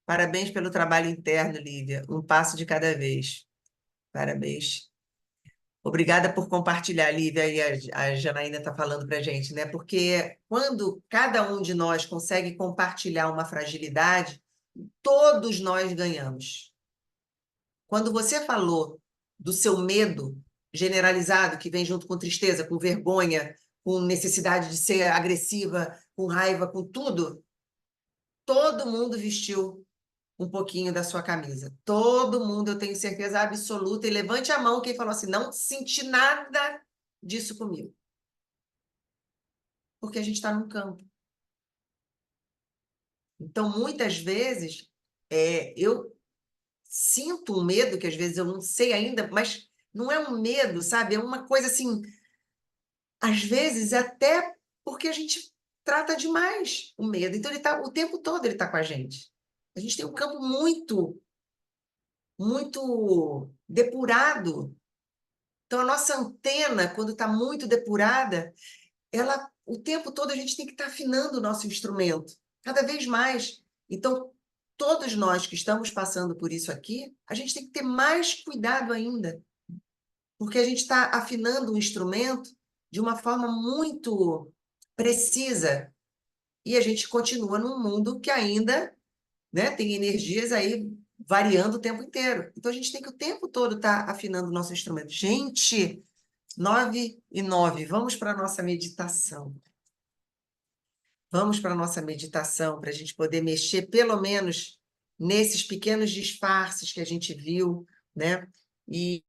Parabéns pelo trabalho interno, Lívia. Um passo de cada vez. Parabéns. Obrigada por compartilhar, Lívia, e a Janaína está falando para a gente, né? Porque quando cada um de nós consegue compartilhar uma fragilidade, todos nós ganhamos. Quando você falou do seu medo generalizado, que vem junto com tristeza, com vergonha, com necessidade de ser agressiva, com raiva, com tudo, todo mundo vestiu um pouquinho da sua camisa. Todo mundo, eu tenho certeza absoluta, e levante a mão quem falou assim: não senti nada disso comigo. Porque a gente está num campo. Então, muitas vezes, eu sinto um medo que às vezes eu não sei ainda, mas não é um medo, sabe? É uma coisa assim, às vezes até porque a gente trata demais o medo. Então ele tá o tempo todo ele tá com a gente. A gente tem um campo muito depurado. Então a nossa antena, quando está muito depurada, ela o tempo todo a gente tem que estar afinando o nosso instrumento, cada vez mais. Então todos nós que estamos passando por isso aqui, a gente tem que ter mais cuidado ainda, porque a gente está afinando o instrumento de uma forma muito precisa e a gente continua num mundo que ainda, né, tem energias aí variando o tempo inteiro. Então a gente tem que o tempo todo estar afinando o nosso instrumento. Gente, 9:09, vamos para a nossa meditação. Vamos para a nossa meditação, para a gente poder mexer, pelo menos, nesses pequenos disfarces que a gente viu, né? E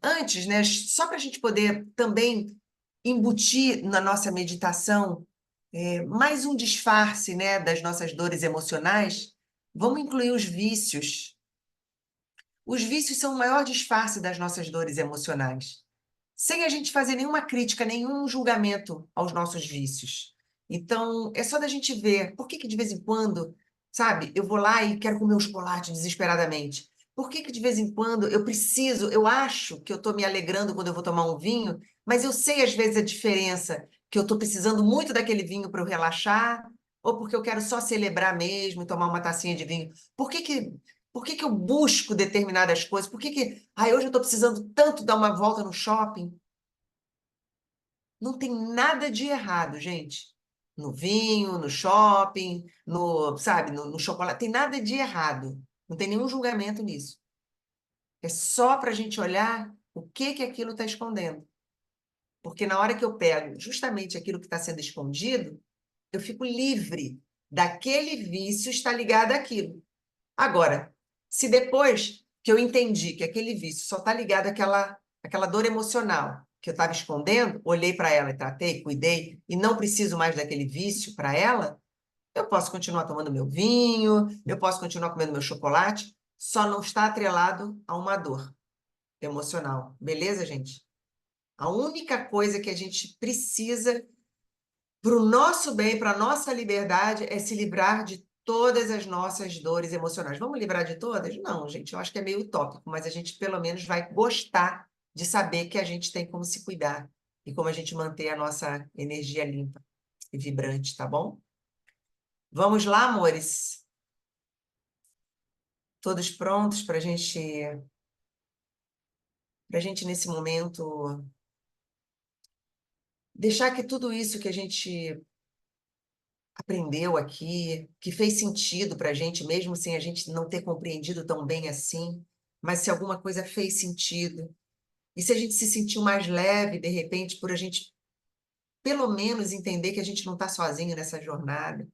antes, né, só para a gente poder também embutir na nossa meditação mais um disfarce, né, das nossas dores emocionais, vamos incluir os vícios. Os vícios são o maior disfarce das nossas dores emocionais, sem a gente fazer nenhuma crítica, nenhum julgamento aos nossos vícios. Então, é só da gente ver por que que de vez em quando, sabe, eu vou lá e quero comer um chocolate desesperadamente. Por que que de vez em quando eu preciso, eu acho que eu estou me alegrando quando eu vou tomar um vinho, mas eu sei às vezes a diferença, que eu estou precisando muito daquele vinho para eu relaxar, ou porque eu quero só celebrar mesmo e tomar uma tacinha de vinho. Por que que eu busco determinadas coisas? Hoje eu estou precisando tanto dar uma volta no shopping? Não tem nada de errado, gente. No vinho, no shopping, sabe, no chocolate, tem nada de errado. Não tem nenhum julgamento nisso. É só para a gente olhar o que que aquilo está escondendo. Porque na hora que eu pego justamente aquilo que está sendo escondido, eu fico livre daquele vício estar ligado àquilo. Agora, se depois que eu entendi que aquele vício só está ligado àquela dor emocional que eu estava escondendo, olhei para ela e tratei, cuidei, e não preciso mais daquele vício para ela, eu posso continuar tomando meu vinho, eu posso continuar comendo meu chocolate, só não está atrelado a uma dor emocional. Beleza, gente? A única coisa que a gente precisa para o nosso bem, para a nossa liberdade, é se livrar de todas as nossas dores emocionais. Vamos livrar de todas? Não, gente, eu acho que é meio utópico, mas a gente pelo menos vai gostar de saber que a gente tem como se cuidar e como a gente manter a nossa energia limpa e vibrante, tá bom? Vamos lá, amores? Todos prontos para gente nesse momento deixar que tudo isso que a gente aprendeu aqui, que fez sentido para a gente, mesmo sem a gente não ter compreendido tão bem assim, mas se alguma coisa fez sentido, e se a gente se sentiu mais leve, de repente, por a gente pelo menos entender que a gente não está sozinho nessa jornada,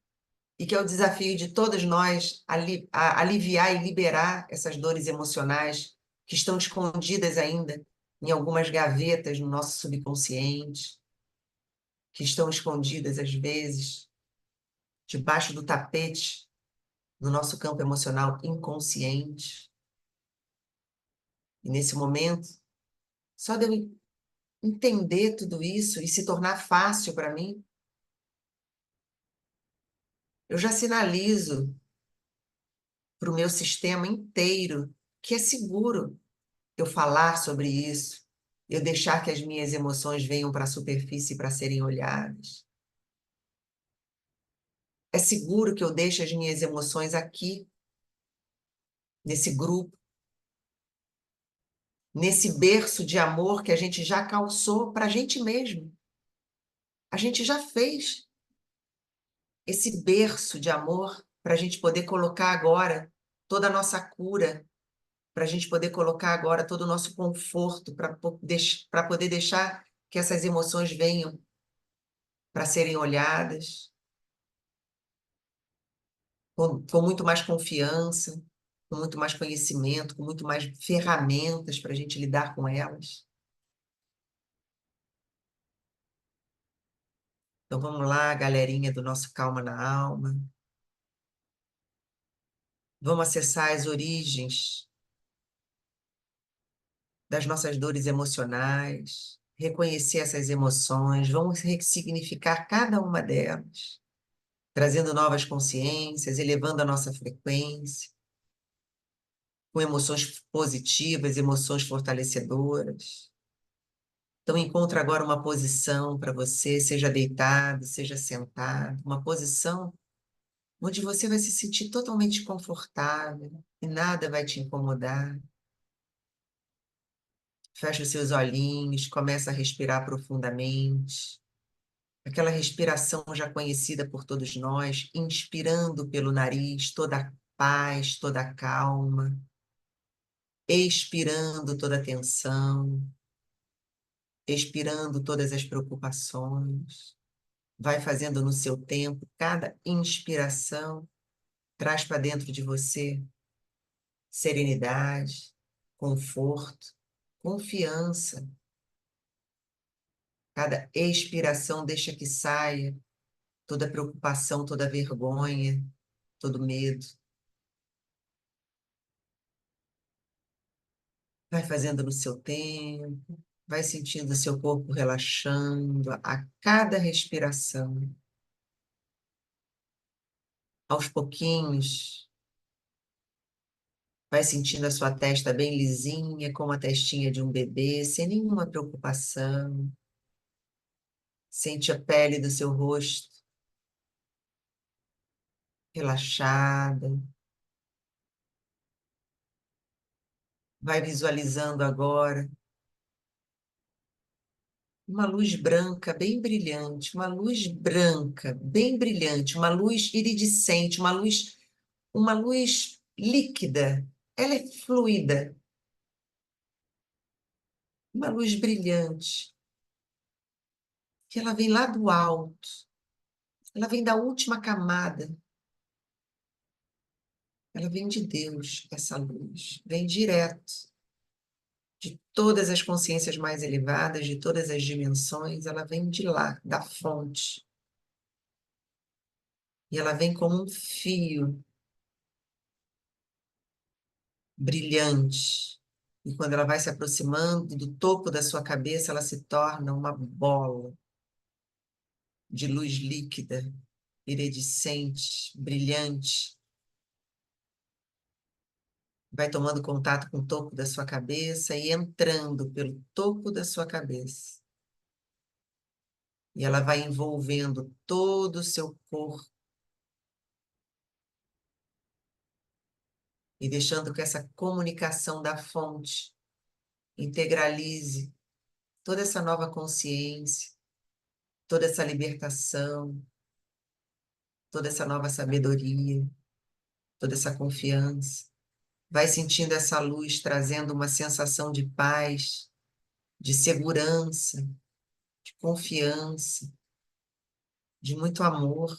e que é o desafio de todos nós aliviar e liberar essas dores emocionais que estão escondidas ainda em algumas gavetas no nosso subconsciente, que estão escondidas às vezes debaixo do tapete no nosso campo emocional inconsciente. E nesse momento, só de eu entender tudo isso e se tornar fácil para mim, eu já sinalizo para o meu sistema inteiro que é seguro eu falar sobre isso, eu deixar que as minhas emoções venham para a superfície para serem olhadas. É seguro que eu deixe as minhas emoções aqui, nesse grupo, nesse berço de amor que a gente já calçou para a gente mesmo. A gente já fez esse berço de amor para a gente poder colocar agora toda a nossa cura, para a gente poder colocar agora todo o nosso conforto, para poder deixar que essas emoções venham para serem olhadas com muito mais confiança, com muito mais conhecimento, com muito mais ferramentas para a gente lidar com elas. Então vamos lá, galerinha do nosso Calma na Alma. Vamos acessar as origens das nossas dores emocionais, reconhecer essas emoções, vamos ressignificar cada uma delas, trazendo novas consciências, elevando a nossa frequência, com emoções positivas, emoções fortalecedoras. Então, encontre agora uma posição para você, seja deitado, seja sentado, uma posição onde você vai se sentir totalmente confortável e nada vai te incomodar. Fecha os seus olhinhos, começa a respirar profundamente. Aquela respiração já conhecida por todos nós, inspirando pelo nariz toda a paz, toda a calma, expirando toda a tensão, expirando todas as preocupações. Vai fazendo no seu tempo, cada inspiração traz para dentro de você serenidade, conforto, confiança. Cada expiração deixa que saia toda preocupação, toda vergonha, todo medo. Vai fazendo no seu tempo, vai sentindo o seu corpo relaxando a cada respiração. Aos pouquinhos, vai sentindo a sua testa bem lisinha, como a testinha de um bebê, sem nenhuma preocupação. Sente a pele do seu rosto relaxada. Vai visualizando agora uma luz branca bem brilhante, uma luz branca bem brilhante, uma luz iridescente, uma luz líquida. Ela é fluida, uma luz brilhante, que ela vem lá do alto, ela vem da última camada, ela vem de Deus, essa luz, vem direto de todas as consciências mais elevadas, de todas as dimensões, ela vem de lá, da fonte. E ela vem como um fio brilhante. E quando ela vai se aproximando do topo da sua cabeça, ela se torna uma bola de luz líquida, iridescente, brilhante. Vai tomando contato com o topo da sua cabeça e entrando pelo topo da sua cabeça. E ela vai envolvendo todo o seu corpo e deixando que essa comunicação da fonte integralize toda essa nova consciência, toda essa libertação, toda essa nova sabedoria, toda essa confiança. Vai sentindo essa luz trazendo uma sensação de paz, de segurança, de confiança, de muito amor.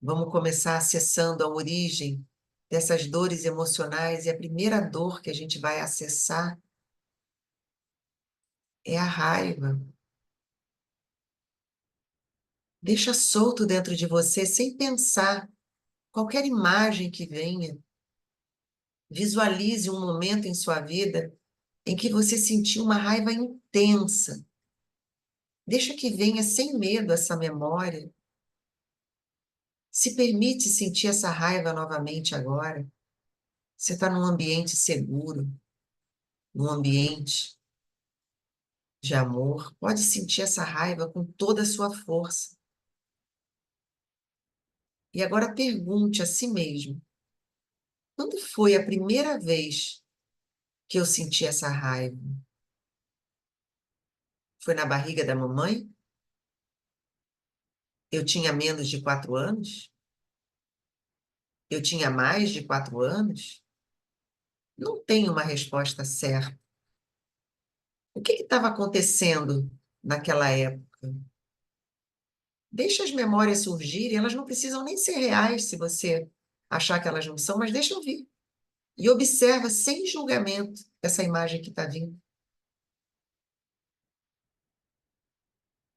Vamos começar acessando a origem dessas dores emocionais, e a primeira dor que a gente vai acessar é a raiva. Deixa solto dentro de você, sem pensar, qualquer imagem que venha. Visualize um momento em sua vida em que você sentiu uma raiva intensa. Deixa que venha sem medo essa memória. Se permite sentir essa raiva novamente agora. Você está num ambiente seguro, num ambiente de amor. Pode sentir essa raiva com toda a sua força. E agora pergunte a si mesmo: quando foi a primeira vez que eu senti essa raiva? Foi na barriga da mamãe? Eu tinha menos de 4 anos? Eu tinha mais de 4 anos? Não tem uma resposta certa. O que estava acontecendo naquela época? Deixa as memórias surgirem, elas não precisam nem ser reais se você achar que elas não são, mas deixa eu vir. E observa sem julgamento essa imagem que está vindo.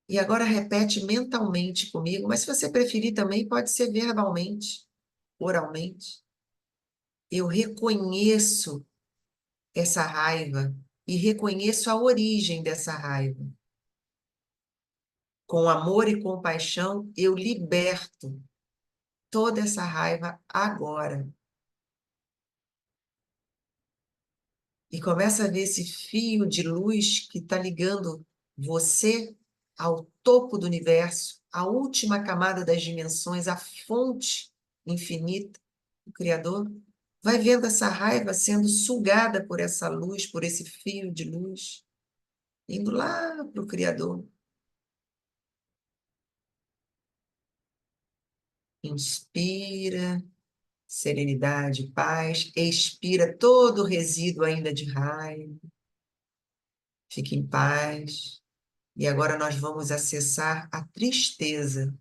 E agora repete mentalmente comigo, mas se você preferir também, pode ser verbalmente, oralmente. Eu reconheço essa raiva e reconheço a origem dessa raiva. Com amor e compaixão, eu liberto toda essa raiva agora. E começa a ver esse fio de luz que está ligando você ao topo do universo, à última camada das dimensões, à fonte infinita, o Criador, vai vendo essa raiva sendo sugada por essa luz, por esse fio de luz, indo lá para o Criador. Inspira serenidade, paz, expira todo o resíduo ainda de raiva. Fique em paz. E agora nós vamos acessar a tristeza.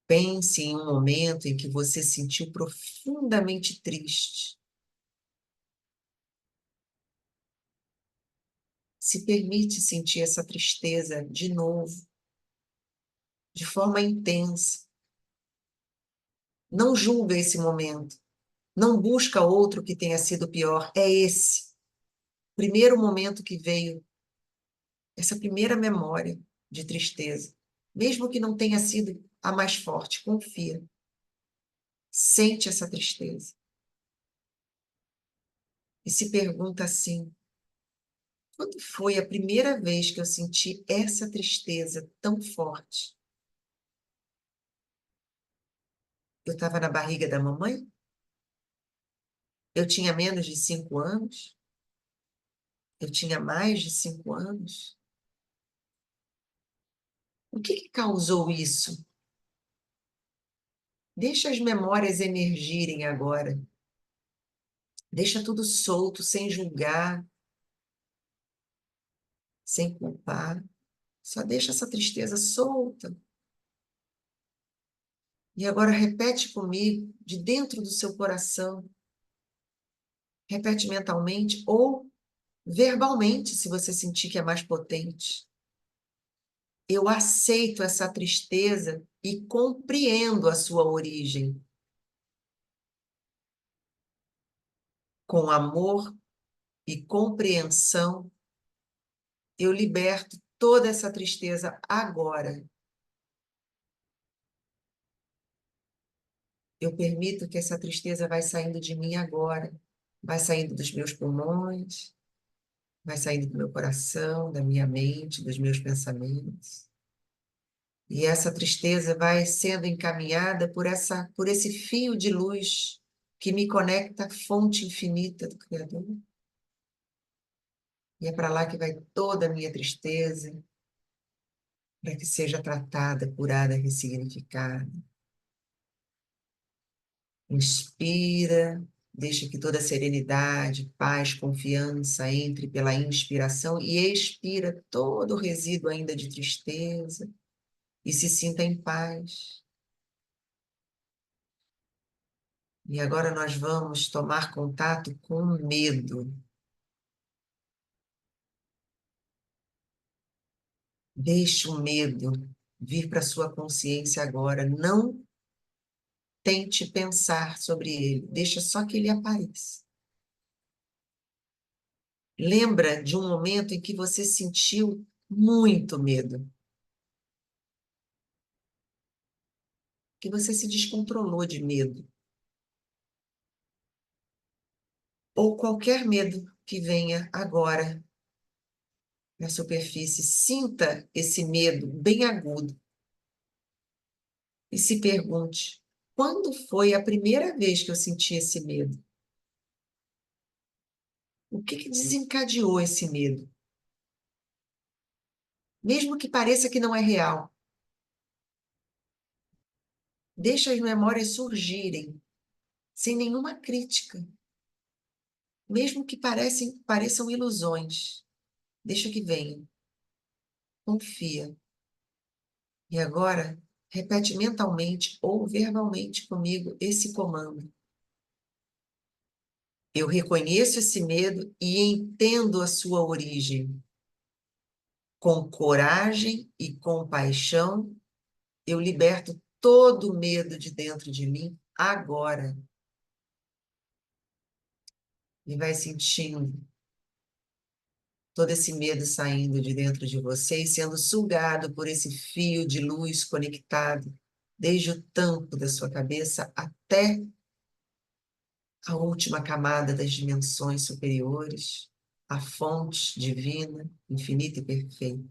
Pense em um momento em que você se sentiu profundamente triste. Se permite sentir essa tristeza de novo, de forma intensa. Não julga esse momento. Não busca outro que tenha sido pior. É esse primeiro momento que veio, essa primeira memória de tristeza. Mesmo que não tenha sido a mais forte, confia. Sente essa tristeza. E se pergunta assim: quando foi a primeira vez que eu senti essa tristeza tão forte? Eu estava na barriga da mamãe? Eu tinha menos de 5 anos? Eu tinha mais de 5 anos? O que causou isso? Deixa as memórias emergirem agora. Deixa tudo solto, sem julgar, sem culpar. Só deixa essa tristeza solta. E agora repete comigo, de dentro do seu coração. Repete mentalmente ou verbalmente, se você sentir que é mais potente. Eu aceito essa tristeza e compreendo a sua origem. Com amor e compreensão, eu liberto toda essa tristeza agora. Eu permito que essa tristeza vai saindo de mim agora. Vai saindo dos meus pulmões, vai saindo do meu coração, da minha mente, dos meus pensamentos. E essa tristeza vai sendo encaminhada por esse fio de luz que me conecta à fonte infinita do Criador. E é para lá que vai toda a minha tristeza, para que seja tratada, curada, ressignificada. Inspira, deixa que toda serenidade, paz, confiança entre pela inspiração e expira todo o resíduo ainda de tristeza e se sinta em paz. E agora nós vamos tomar contato com o medo. Deixe o medo vir para sua consciência agora. Não tente pensar sobre ele. Deixa só que ele apareça. Lembra de um momento em que você sentiu muito medo, que você se descontrolou de medo, ou qualquer medo que venha agora na superfície. Sinta esse medo bem agudo e se pergunte: quando foi a primeira vez que eu senti esse medo? O que desencadeou esse medo? Mesmo que pareça que não é real, deixa as memórias surgirem, sem nenhuma crítica. Mesmo que pareçam ilusões, deixa que venham. Confia. E agora, repete mentalmente ou verbalmente comigo esse comando. Eu reconheço esse medo e entendo a sua origem. Com coragem e compaixão, eu liberto todo o medo de dentro de mim agora. E vai sentindo todo esse medo saindo de dentro de você e sendo sugado por esse fio de luz conectado, desde o tampo da sua cabeça até a última camada das dimensões superiores, a fonte divina, infinita e perfeita.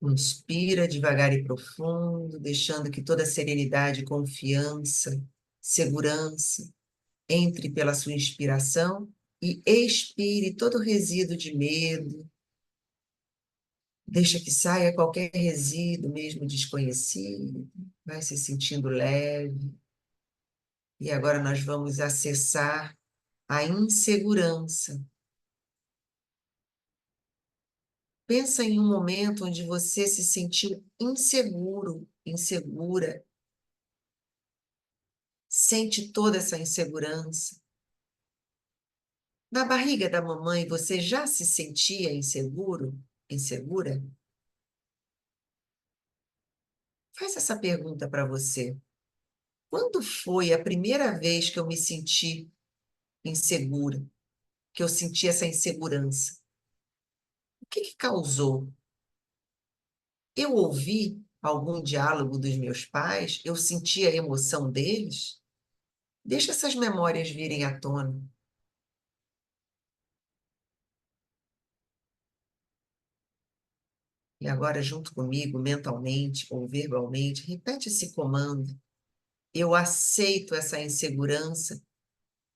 Inspira devagar e profundo, deixando que toda serenidade, confiança, segurança entre pela sua inspiração e expire todo o resíduo de medo. Deixa que saia qualquer resíduo, mesmo desconhecido. Vai se sentindo leve. E agora nós vamos acessar a insegurança. Pensa em um momento onde você se sentiu inseguro, insegura. Sente toda essa insegurança. Na barriga da mamãe, você já se sentia inseguro, insegura? Faz essa pergunta para você. Quando foi a primeira vez que eu me senti insegura? Que eu senti essa insegurança? O que que causou? Eu ouvi algum diálogo dos meus pais? Eu senti a emoção deles? Deixa essas memórias virem à tona. E agora, junto comigo, mentalmente ou verbalmente, repete esse comando. Eu aceito essa insegurança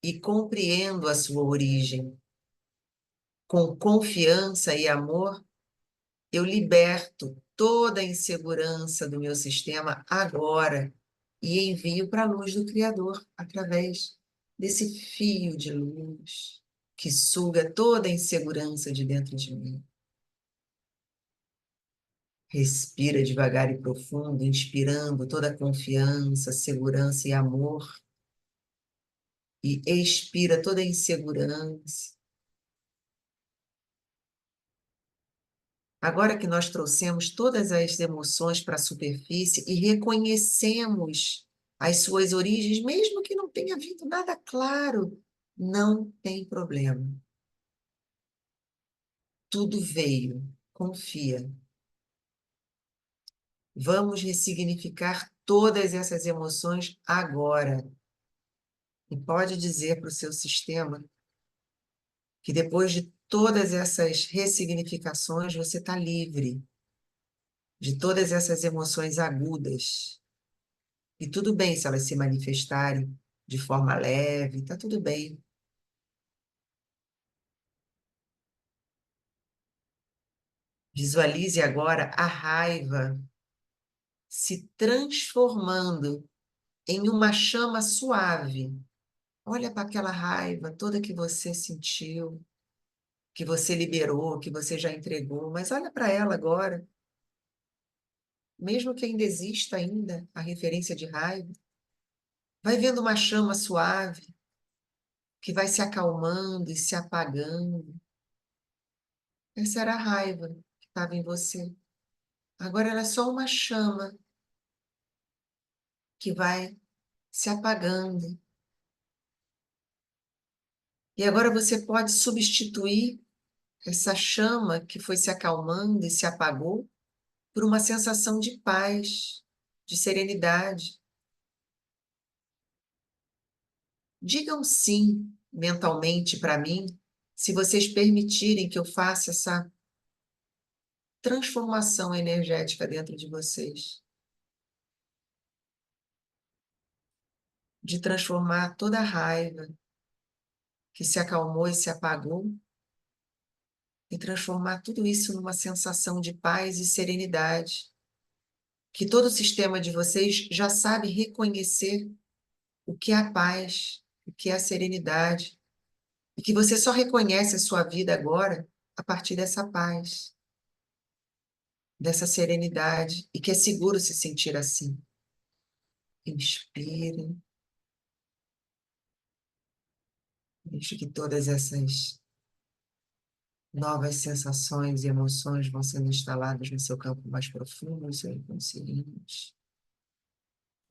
e compreendo a sua origem. Com confiança e amor, eu liberto toda a insegurança do meu sistema agora e envio para a luz do Criador através desse fio de luz que suga toda a insegurança de dentro de mim. Respira devagar e profundo, inspirando toda a confiança, segurança e amor, e expira toda a insegurança. Agora que nós trouxemos todas as emoções para a superfície e reconhecemos as suas origens, mesmo que não tenha vindo nada claro, não tem problema. Tudo veio, confia. Vamos ressignificar todas essas emoções agora. E pode dizer para o seu sistema que depois de todas essas ressignificações, você está livre de todas essas emoções agudas. E tudo bem se elas se manifestarem de forma leve, tá tudo bem. Visualize agora a raiva se transformando em uma chama suave. Olha para aquela raiva toda que você sentiu, que você liberou, que você já entregou, mas olha para ela agora, mesmo que ainda exista ainda a referência de raiva, vai vendo uma chama suave que vai se acalmando e se apagando. Essa era a raiva que estava em você. Agora ela é só uma chama que vai se apagando. E agora você pode substituir essa chama que foi se acalmando e se apagou por uma sensação de paz, de serenidade. Digam sim mentalmente para mim, se vocês permitirem que eu faça essa transformação energética dentro de vocês. De transformar toda a raiva que se acalmou e se apagou e transformar tudo isso numa sensação de paz e serenidade, que todo o sistema de vocês já sabe reconhecer o que é a paz, o que é a serenidade, e que você só reconhece a sua vida agora a partir dessa paz, dessa serenidade, e que é seguro se sentir assim. Inspire, deixe que todas essas novas sensações e emoções vão sendo instaladas no seu campo mais profundo, no seu inconsciente.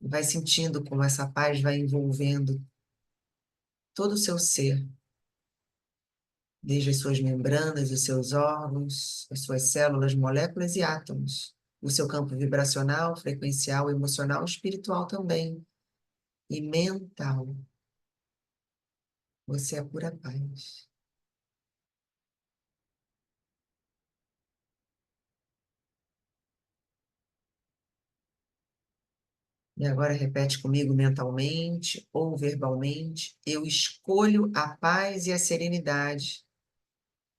Vai sentindo como essa paz vai envolvendo todo o seu ser, desde as suas membranas, os seus órgãos, as suas células, moléculas e átomos, o seu campo vibracional, frequencial, emocional, espiritual também, e mental. Você é pura paz. E agora repete comigo mentalmente ou verbalmente. Eu escolho a paz e a serenidade.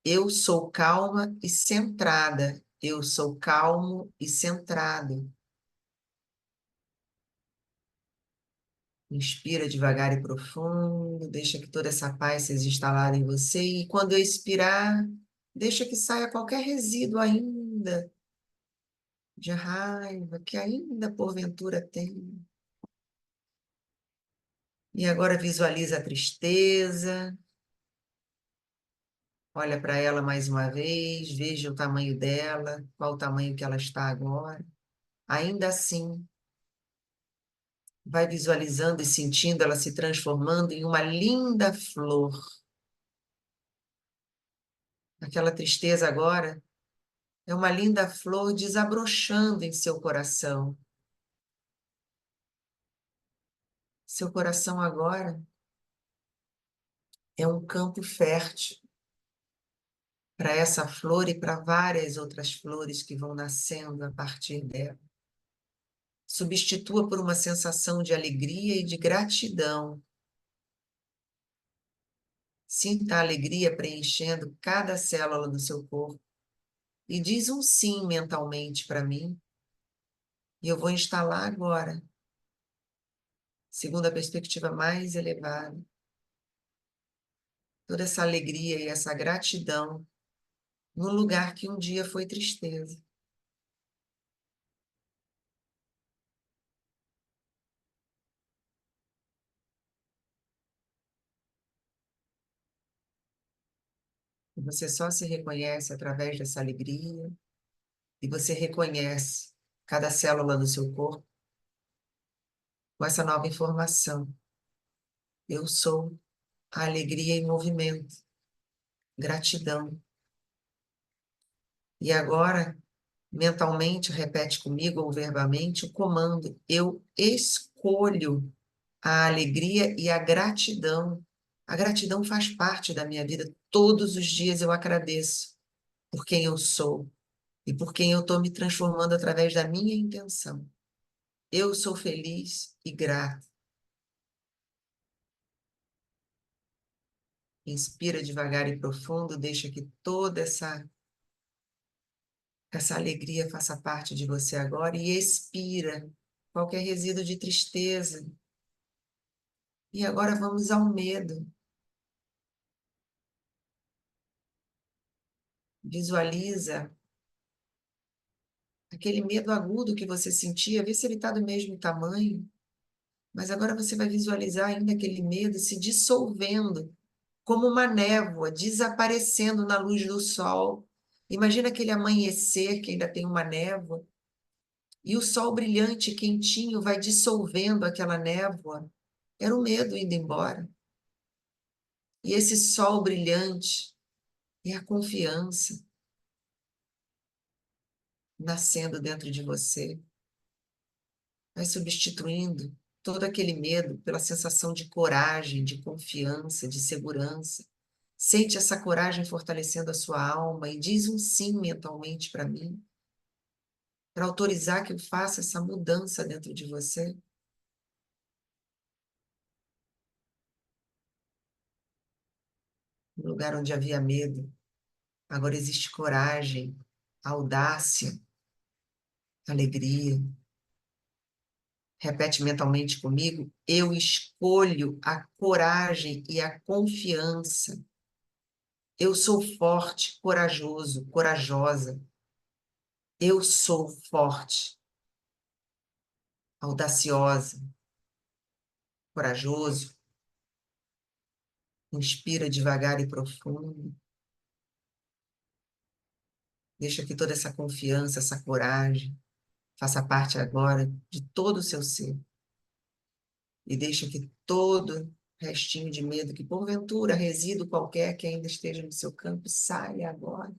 Eu sou calma e centrada. Eu sou calmo e centrado. Inspira devagar e profundo, deixa que toda essa paz seja instalada em você. E quando eu expirar, deixa que saia qualquer resíduo ainda de raiva que ainda porventura tem. E agora visualiza a tristeza, olha para ela mais uma vez, veja o tamanho dela, qual o tamanho que ela está agora. Ainda assim, vai visualizando e sentindo ela se transformando em uma linda flor. Aquela tristeza agora é uma linda flor desabrochando em seu coração. Seu coração agora é um campo fértil para essa flor e para várias outras flores que vão nascendo a partir dela. Substitua por uma sensação de alegria e de gratidão. Sinta a alegria preenchendo cada célula do seu corpo e diz um sim mentalmente para mim. E eu vou instalar agora, segundo a perspectiva mais elevada, toda essa alegria e essa gratidão no lugar que um dia foi tristeza. E você só se reconhece através dessa alegria, e você reconhece cada célula do seu corpo com essa nova informação. Eu sou a alegria em movimento, gratidão. E agora, mentalmente, repete comigo ou verbamente o comando. Eu escolho a alegria e a gratidão. A gratidão faz parte da minha vida. Todos os dias eu agradeço por quem eu sou e por quem eu estou me transformando através da minha intenção. Eu sou feliz e grato. Inspira devagar e profundo, deixa que toda essa alegria faça parte de você agora e expira qualquer resíduo de tristeza. E agora vamos ao medo. Visualiza aquele medo agudo que você sentia, vê se ele está do mesmo tamanho. Mas agora você vai visualizar ainda aquele medo se dissolvendo, como uma névoa, desaparecendo na luz do sol. Imagina aquele amanhecer que ainda tem uma névoa, e o sol brilhante, quentinho, vai dissolvendo aquela névoa. Era o medo indo embora. E esse sol brilhante é a confiança nascendo dentro de você. Vai substituindo todo aquele medo pela sensação de coragem, de confiança, de segurança. Sente essa coragem fortalecendo a sua alma e diz um sim mentalmente para mim, para autorizar que eu faça essa mudança dentro de você. No lugar onde havia medo, agora existe coragem, audácia, alegria. Repete mentalmente comigo: eu escolho a coragem e a confiança. Eu sou forte, corajoso, corajosa. Eu sou forte, audaciosa, corajoso. Inspira devagar e profundo. Deixa que toda essa confiança, essa coragem, faça parte agora de todo o seu ser. E deixa que todo restinho de medo, que porventura, resíduo qualquer que ainda esteja no seu campo, saia agora.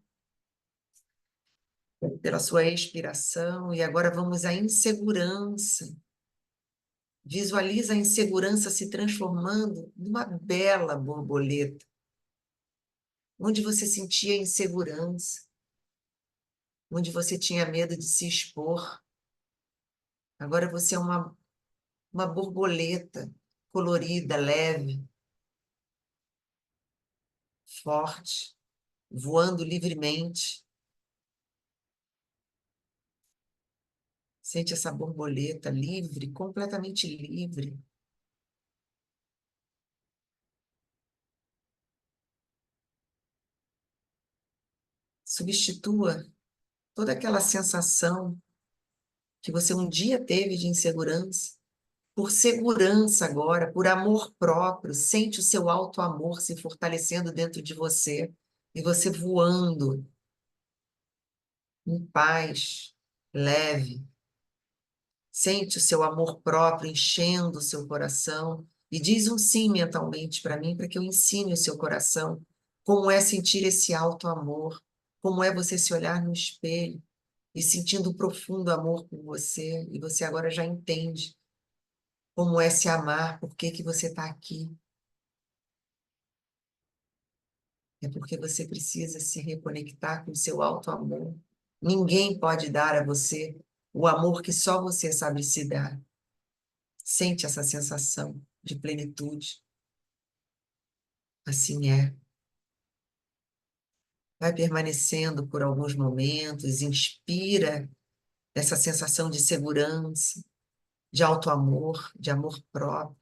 Pela sua expiração. E agora vamos à insegurança. Visualiza a insegurança se transformando numa bela borboleta, onde você sentia insegurança, onde você tinha medo de se expor. Agora você é uma borboleta colorida, leve, forte, voando livremente. Sente essa borboleta livre, completamente livre. Substitua toda aquela sensação que você um dia teve de insegurança por segurança agora, por amor próprio. Sente o seu auto-amor se fortalecendo dentro de você e você voando em paz, leve. Sente o seu amor próprio enchendo o seu coração e diz um sim mentalmente para mim, para que eu ensine o seu coração como é sentir esse alto amor, como é você se olhar no espelho e sentindo um profundo amor por você, e você agora já entende como é se amar, por que que você está aqui. É porque você precisa se reconectar com o seu alto amor. Ninguém pode dar a você o amor que só você sabe se dar. Sente essa sensação de plenitude. Assim é. Vai permanecendo por alguns momentos, inspira essa sensação de segurança, de alto amor, de amor próprio,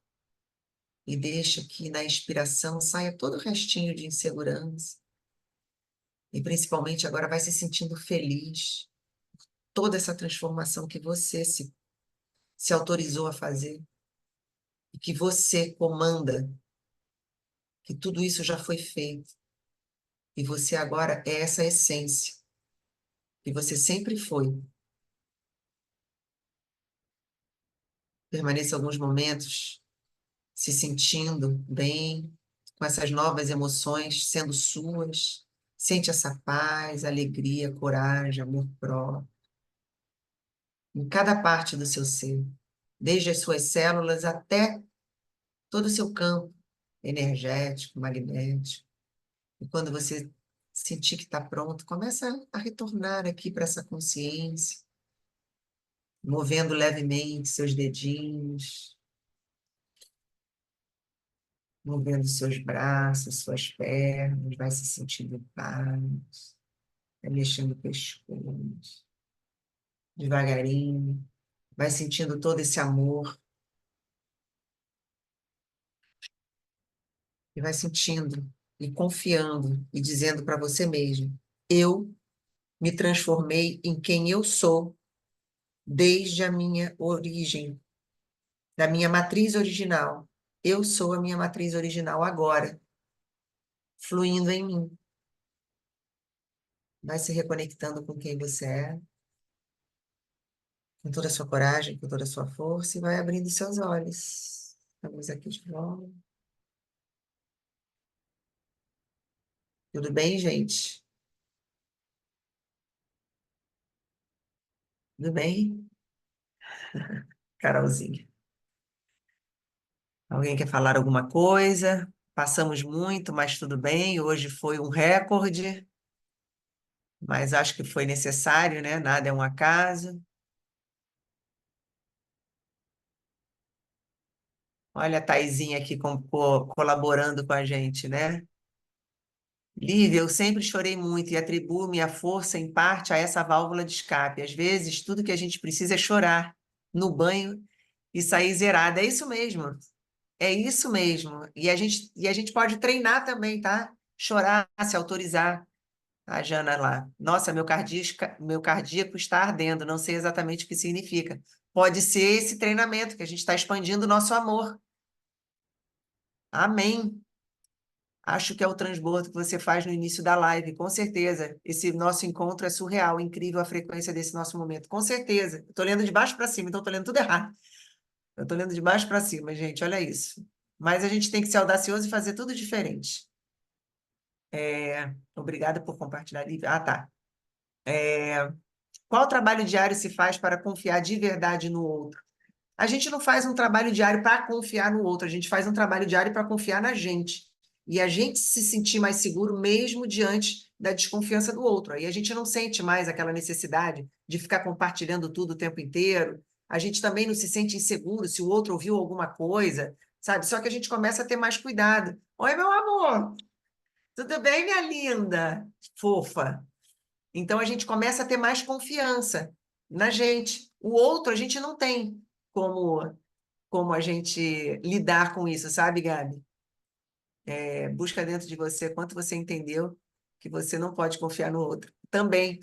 e deixa que na inspiração saia todo o restinho de insegurança. E principalmente agora vai se sentindo feliz. Toda essa transformação que você se autorizou a fazer, e que você comanda, que tudo isso já foi feito. E você agora é essa essência que você sempre foi. Permaneça alguns momentos se sentindo bem, com essas novas emoções sendo suas. Sente essa paz, alegria, coragem, amor próprio, em cada parte do seu ser, desde as suas células até todo o seu campo energético, magnético. E quando você sentir que está pronto, começa a retornar aqui para essa consciência, movendo levemente seus dedinhos, movendo seus braços, suas pernas, vai se sentindo em paz, vai mexendo o pescoço, devagarinho, vai sentindo todo esse amor e vai sentindo e confiando e dizendo para você mesmo: eu me transformei em quem eu sou desde a minha origem, da minha matriz original. Eu sou a minha matriz original agora, fluindo em mim. Vai se reconectando com quem você é, com toda a sua coragem, com toda a sua força, e vai abrindo seus olhos. Estamos aqui de volta. Tudo bem, gente? Tudo bem? Carolzinha. Alguém quer falar alguma coisa? Passamos muito, mas tudo bem. Hoje foi um recorde, mas acho que foi necessário, né? Nada é um acaso. Olha a Taizinha aqui colaborando com a gente, né? Lívia, eu sempre chorei muito e atribuo minha força, em parte, a essa válvula de escape. Às vezes, tudo que a gente precisa é chorar no banho e sair zerada. É isso mesmo. É isso mesmo. E a gente pode treinar também, tá? Chorar, se autorizar. A Jana lá. Nossa, meu cardíaco está ardendo. Não sei exatamente o que significa. Pode ser esse treinamento que a gente está expandindo o nosso amor. Amém. Acho que é o transbordo que você faz no início da live, com certeza. Esse nosso encontro é surreal, incrível a frequência desse nosso momento, com certeza. Estou lendo de baixo para cima, então estou lendo tudo errado. Eu estou lendo de baixo para cima, gente, olha isso. Mas a gente tem que ser audacioso e fazer tudo diferente. Obrigada por compartilhar, Lívia. Ah, tá. Qual trabalho diário se faz para confiar de verdade no outro? A gente não faz um trabalho diário para confiar no outro, a gente faz um trabalho diário para confiar na gente. E a gente se sentir mais seguro mesmo diante da desconfiança do outro. Aí a gente não sente mais aquela necessidade de ficar compartilhando tudo o tempo inteiro. A gente também não se sente inseguro se o outro ouviu alguma coisa, sabe? Só que a gente começa a ter mais cuidado. Oi, meu amor, tudo bem, minha linda? Fofa. Então a gente começa a ter mais confiança na gente. O outro a gente não tem como a gente lidar com isso, sabe, Gabi? Busca dentro de você quanto você entendeu que você não pode confiar no outro. Também,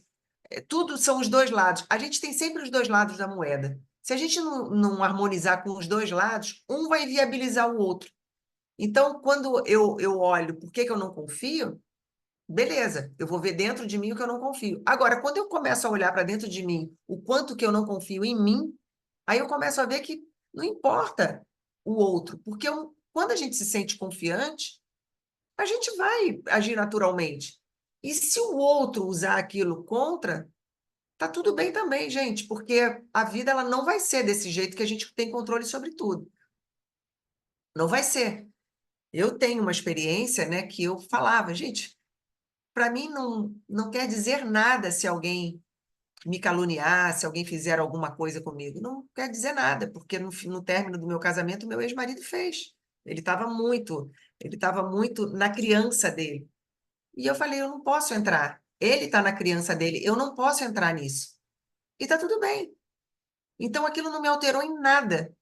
tudo são os dois lados. A gente tem sempre os dois lados da moeda. Se a gente não harmonizar com os dois lados, um vai viabilizar o outro. Então, quando eu olho por que eu não confio, beleza, eu vou ver dentro de mim o que eu não confio. Agora, quando eu começo a olhar para dentro de mim o quanto que eu não confio em mim, aí eu começo a ver que não importa o outro, porque quando a gente se sente confiante, a gente vai agir naturalmente. E se o outro usar aquilo contra, tá tudo bem também, gente, porque a vida ela não vai ser desse jeito que a gente tem controle sobre tudo. Não vai ser. Eu tenho uma experiência, né, que eu falava, gente, para mim não quer dizer nada se alguém me caluniar, se alguém fizer alguma coisa comigo. Não quer dizer nada, porque no término do meu casamento, meu ex-marido fez. Ele estava muito na criança dele. E eu falei, eu não posso entrar. Ele está na criança dele, eu não posso entrar nisso. E está tudo bem. Então aquilo não me alterou em nada.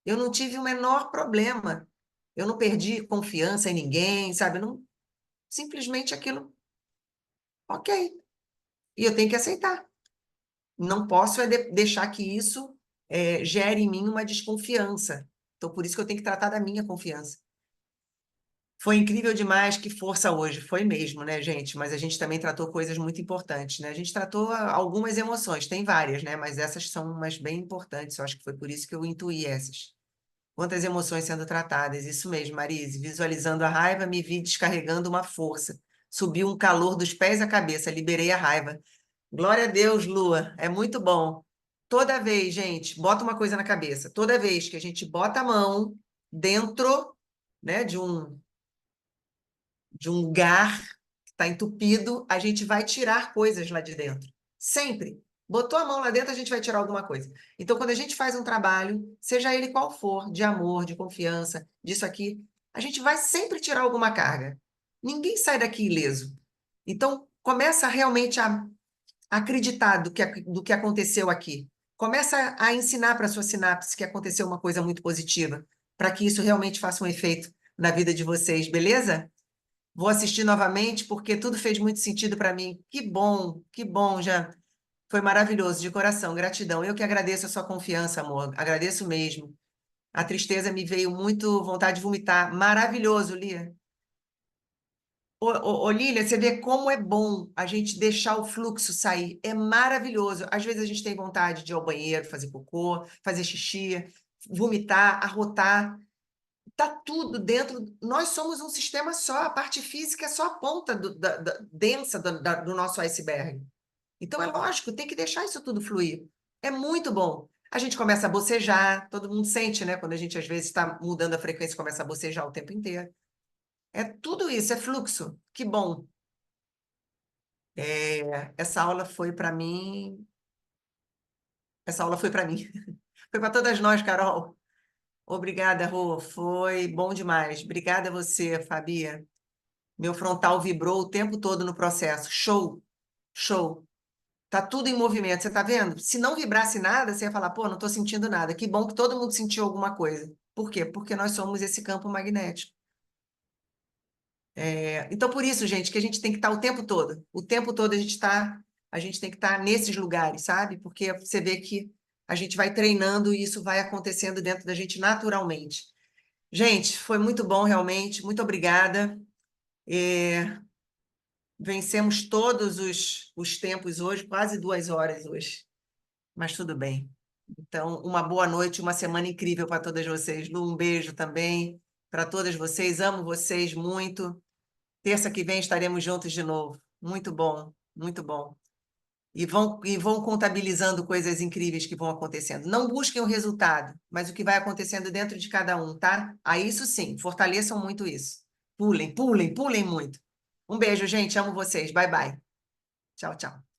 Eu não tive o menor problema. Eu não perdi confiança em ninguém, sabe? Não, simplesmente aquilo, ok. E eu tenho que aceitar. Não posso deixar que isso gere em mim uma desconfiança. Então, por isso que eu tenho que tratar da minha confiança. Foi incrível demais, que força hoje. Foi mesmo, né, gente? Mas a gente também tratou coisas muito importantes, né? A gente tratou algumas emoções, tem várias, né? Mas essas são umas bem importantes. Eu acho que foi por isso que eu intuí essas. Quantas emoções sendo tratadas, isso mesmo, Marise. Visualizando a raiva, me vi descarregando uma força. Subiu um calor dos pés à cabeça, liberei a raiva. Glória a Deus, Lua, é muito bom. Toda vez, gente, bota uma coisa na cabeça. Toda vez que a gente bota a mão dentro, né, de um lugar que está entupido, a gente vai tirar coisas lá de dentro. Sempre. Botou a mão lá dentro, a gente vai tirar alguma coisa. Então, quando a gente faz um trabalho, seja ele qual for, de amor, de confiança, disso aqui, a gente vai sempre tirar alguma carga. Ninguém sai daqui ileso. Então, começa realmente a acreditar do que aconteceu aqui. Começa a ensinar para a sua sinapse que aconteceu uma coisa muito positiva, para que isso realmente faça um efeito na vida de vocês, beleza? Vou assistir novamente porque tudo fez muito sentido para mim. Que bom, já foi maravilhoso, de coração, gratidão. Eu que agradeço a sua confiança, amor, agradeço mesmo. A tristeza me veio muito vontade de vomitar. Maravilhoso, Lia. Ô, Lília, você vê como é bom a gente deixar o fluxo sair. É maravilhoso. Às vezes a gente tem vontade de ir ao banheiro, fazer cocô, fazer xixi, vomitar, arrotar. Tá tudo dentro. Nós somos um sistema só. A parte física é só a ponta densa do nosso iceberg. Então é lógico, tem que deixar isso tudo fluir. É muito bom. A gente começa a bocejar, todo mundo sente, né? Quando a gente às vezes está mudando a frequência, começa a bocejar o tempo inteiro. É tudo isso, é fluxo. Que bom. Essa aula foi para mim. Essa aula foi para mim. Foi para todas nós, Carol. Obrigada, Rô. Foi bom demais. Obrigada a você, Fabia. Meu frontal vibrou o tempo todo no processo. Show, show. Tá tudo em movimento, você tá vendo? Se não vibrasse nada, você ia falar, pô, não tô sentindo nada. Que bom que todo mundo sentiu alguma coisa. Por quê? Porque nós somos esse campo magnético. Então, por isso, gente, que a gente tem que estar o tempo todo. O tempo todo a gente tem que estar nesses lugares, sabe? Porque você vê que a gente vai treinando e isso vai acontecendo dentro da gente naturalmente. Gente, foi muito bom, realmente. Muito obrigada. Vencemos todos os tempos hoje, quase 2 horas hoje. Mas tudo bem. Então, uma boa noite, uma semana incrível para todas vocês. Lu, um beijo também para todas vocês. Amo vocês muito. Terça que vem estaremos juntos de novo. Muito bom, muito bom. e vão contabilizando coisas incríveis que vão acontecendo. Não busquem o resultado, mas o que vai acontecendo dentro de cada um, tá? Aí isso sim, fortaleçam muito isso. Pulem, pulem, pulem muito. Um beijo, gente. Amo vocês. Bye, bye. Tchau, tchau.